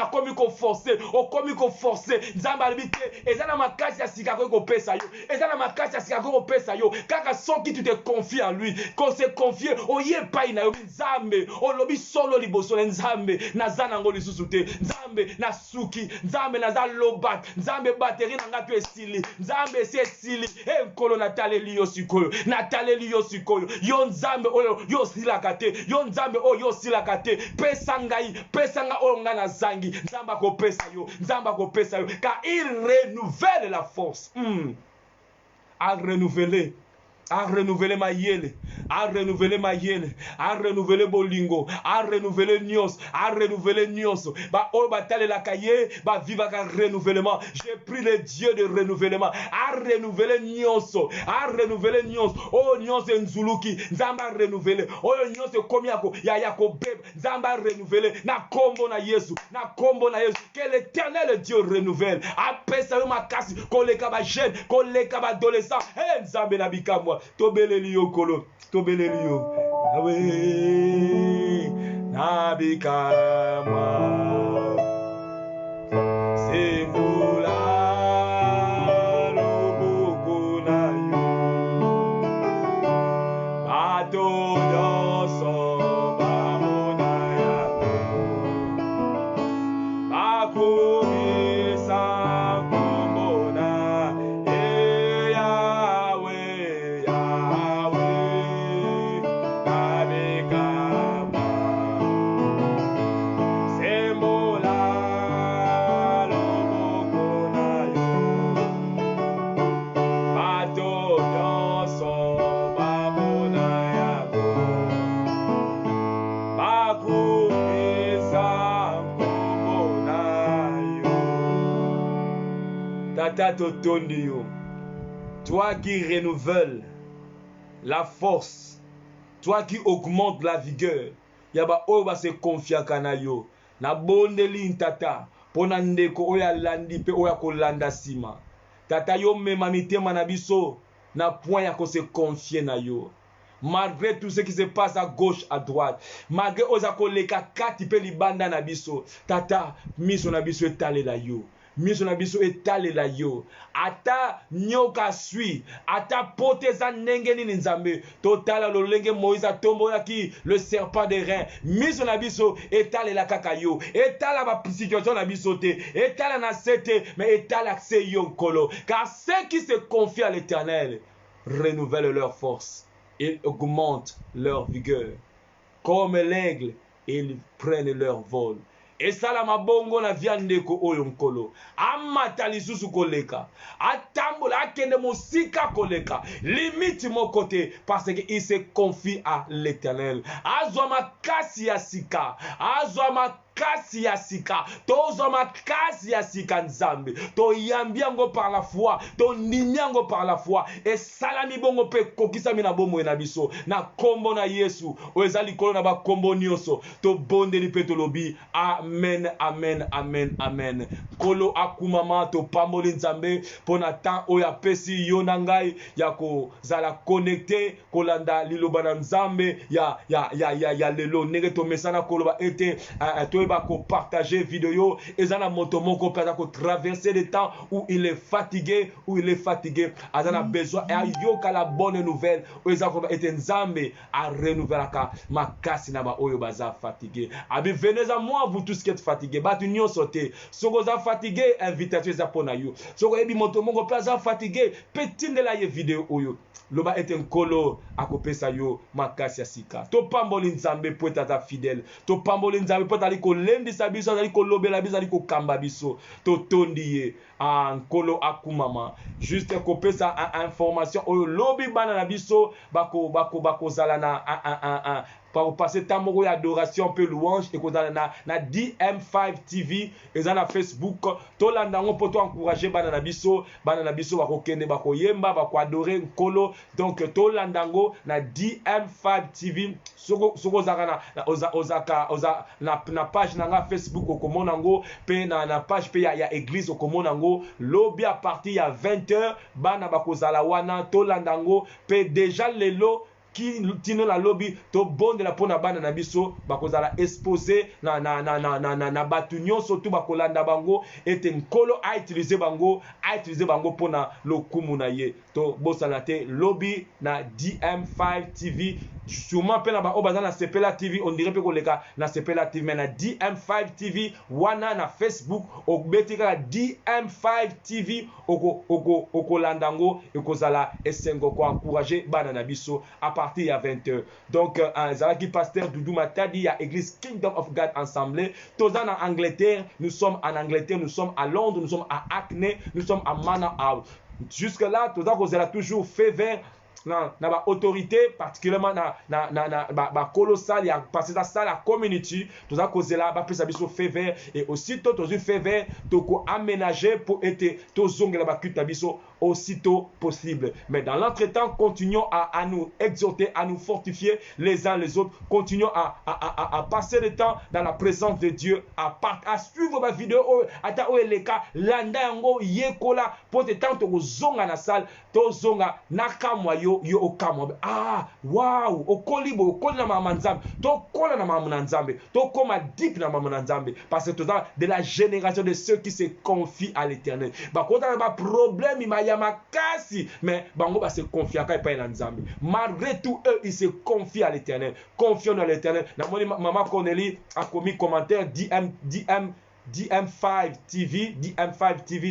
ko forcer, Nzambe alibite, eza na makasi ya sika ko pesa yo, eza na makasi ya sika ko pesa yo, kaka soki tu te confies à lui, qu'on se confie, oye pai na yo Nzambe, olobi solo liboso na Nzambe, naza nango lisusu te, Nzambe na suki, Nzambe naza lobat, Nzambe batterie na nga tu esili, Nzambe se esili, nkolo nataleli yo sikoyo, yo Nzambe oyo yo silaka te, yo Nzambe oyo yo silaka te, pesa nga oyo nga na zangi, Nzambe akopesa yo, car il renouvelle la force. À renouveler Mayele, à renouveler Bolingo, à renouveler Nyos, Ba o batale la kaye, ba viva ka renouvellement. J'ai pris le Dieu de renouvellement, à renouveler Nyos, oh Nyos Nzuluki, Nzamba renouveler, oh Nyos komiako, yako beb, Nzamba renouveler, na kombo na Yesu, que l'éternel Dieu renouvelle, apesa yo makasi, koleka ba jeune, koleka ba adolescent, Nzambe na bikamwa. Tobeleli yo kolo, tobeleli yo. Awe nabikama sembula loboko na yo. Bato nyonso bamona yako, bakomisa kombo na Sembo nakupesa nkombo na yo. Tata totondi yo. Toi qui renouvelle la force, toi qui augmente la vigueur, yaba oyo ba se konfiaka na yo. Na bondeli tata, pona ndeko oya landi pe oya kolanda sima. Tata yo mema mitema na biso, na point ya ko se confier na yo. Malgré tout ce qui se passe à gauche, à droite, malgré oza koleka kati pe libanda na biso, tata, miso na biso etale la yo. Miso na biso etale la yo. Ata nyoka sui, ata poteza nenge ni nzambe, totala lolenge Moïse tombola ki le serpent des reins. Miso na biso etale la kaka yo. Etala ba situation na biso te, etala na sete, mais etala se yo kolo. Car ceux qui se confient à l'Éternel renouvellent leur force. Ils augmentent leur vigueur. Comme l'aigle, ils prennent leur vol. Et ça la mabongo na viandeko oyo nkolo. Amata lisusu koleka. Atambola akende mosika koleka. Limite mon côté parce qu'il se confie à l'Éternel. Azwa makasi ya sika. Azwa makasi ya sika. Tozo makasi ya sika nzambe. To yambiango par la foi. To ninyango par la foi. Et salami bongo pe kokisa mina bomo na biso. Na kombo na Yesu. Oezali kolo na ba kombo nyonso. To bonde li pe to lobi. Amen, amen, amen, amen. Kolo akumama to pamboli nzambe. Pona tan oya pesi yonangai. Ya ko zala connecté. Kolanda liloba na nzambe. Ya lelo. Nege to mesana kolo ba ete. To eba ko partager vidéo. Ezana motomoko peza ko traverser le temps où il est fatigué. Où il est fatigué. Azana besoin. Et yoka la bonne nouvelle. Oeza ko ba ete nzambe. A renouveler ka. Makasi na ba oyo baza fatigué. Abi venez à moi vous tous qui êtes fatigués. Batu nyo sauté. Soko za fatigué. Invitation za pona yo. Soko ebi motomoko peza fatigué. Petinde la ye vidéo oyo. Loba ete nkolo akopesa yo makasi ya sika. To pamboli nzambe po tata fidèle. To pamboli nzambe po tali ko lendi sa biso, tali ko lobela biso, tali ko kamba biso. To tondiye nkolo akumama. Juste kopesa information oyo lobi bana na biso bako zala na pour passer temps moko ya adoration peu louange et kozala na DM5 TV eza na Facebook to landa ngo poto encourager bana na biso bakokende bakoyemba bakoadorer nkolo donc to landa ngo na DM5 TV soko zaka na page na Facebook okomona ngo pe na page pe ya église okomona ngo lobi à partir ya 20h bana bakozala wana to landa ngo pe déjà lelo qui tino la lobby to bonde la pona bana na biso bakozala exposé na batu nyonso to bakolanda bango ete nkolo a utiliser bango pona lokumu na ye to bosala te lobby na DM5 TV sûrement pe na ba obaza na Sepela TV on dirait pe koleka na Sepela TV mais na DM5 TV wana na Facebook obetika DM5 TV oko landango ekozala esengo ko encourager bana na biso à partir à 20h. Donc Zalaki pasteur Doudou Matadi à église Kingdom of God Assemblée. Tous en Angleterre, nous sommes en Angleterre, nous sommes à Londres, nous sommes à Hackney, nous sommes à Manor House. Jusque là, tous vous avez toujours fait vers na ba autorité particulièrement na colossal ya passer ça la community tous a causé là ba pesa biso fait vert et aussitôt tous fait vert to ko aménager pour être to zongela ba kuta biso aussitôt possible. Mais dans l'entretemps, continuons à nous exhorter, à nous fortifier les uns les autres. Continuons à passer le temps dans la présence de Dieu, à suivre ma vidéo, à ta landa yango yekola pour te tant to zonga na salle, to zonga nakamwa yo okamwa. Ah, wow, okolibo, okoli na mama nzambe, to kola na mama nzambe, to koma deep na mama nzambe parce que tout de la génération de ceux qui se confient à l'Éternel. Ba kota ba problème Yamakasi, mais bango va se confier à Nzambe. Malgré tout, eux, ils se confient à l'Éternel. Confions dans l'Éternel. Maman Cornélie a commis commentaire DM5 TV,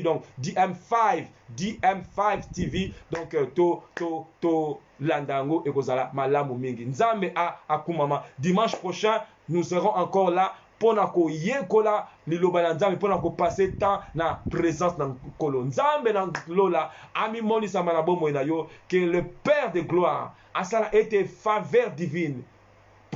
donc DM5 TV, donc to landango et kozala malamu mingi. Nzambe a kumama. Dimanche prochain, nous serons encore là. Pona ko yekola liloba na nzambe pona ko passer temps na présence na kolo nzambe na lola ami moni sama na bomo na yo que le Père de gloire a ça été faveur divine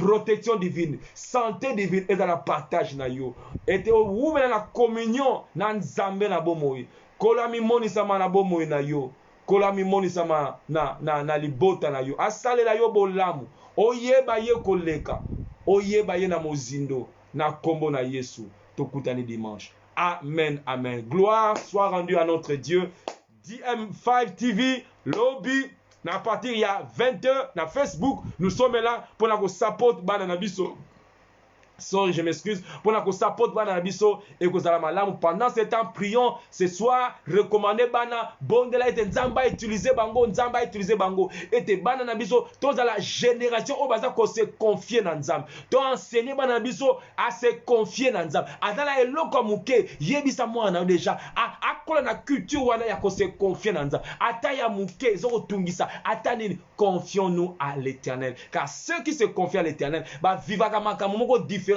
protection divine, santé divine et dans la partage na yo. Et te ou na communion na nzambe na bomoi. Kola mi moni sama na bomoi na yo. Kola mi moni sama na libota na yo. Asale la yo bolamu. Oyeba ye koleka. Oyeba ye na mozindo. Na kombo na Yesu. Tokutani dimanche. Amen, amen. Gloire soit rendue à notre Dieu. DM5 TV, lobby. À partir il y a 20h, na Facebook, nous sommes là pour nous support Banana Biso. Sorry, je m'excuse. Pour nous support Banana Biso et que malamu. Pendant ce temps, prions ce soir. Recommandez Bana. Bondela et Nzamba utiliser Bango. Nzamba utiliser Bango. Et te Banana Biso. Tous à la génération au bazar qu'on se confie dans Nzamba. Tu enseigner Banana Biso à se confier dans Nzamba. Atala elo komuke. Yebisa moi na déjà. A kola na culture wana ya qu'on se confie dans Nzamba. Ataya muke. Zoro tungisa. Atani confions-nous à l'Éternel. Car ceux qui se confient à l'Éternel, bah vivra comme moko différent.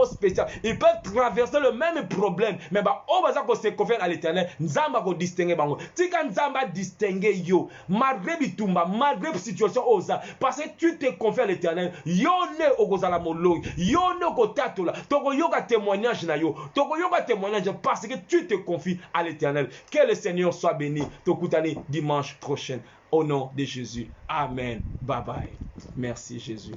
Spécial. Ils peuvent traverser le même problème, mais au bazar qu'on se confie à l'Éternel, Nzamba ko distinguer bango. Tika Nzamba distinguer yo, malgré bitumba, malgré situation oza, parce que tu te confies à l'Éternel. Yo ne okozala moloi, yo ne kotatola, toko yoka témoignage na yo, toko yoka témoignage parce que tu te confies à l'Éternel. Que le Seigneur soit béni. Tokutani dimanche prochain. Au nom de Jésus. Amen. Bye bye. Merci Jésus.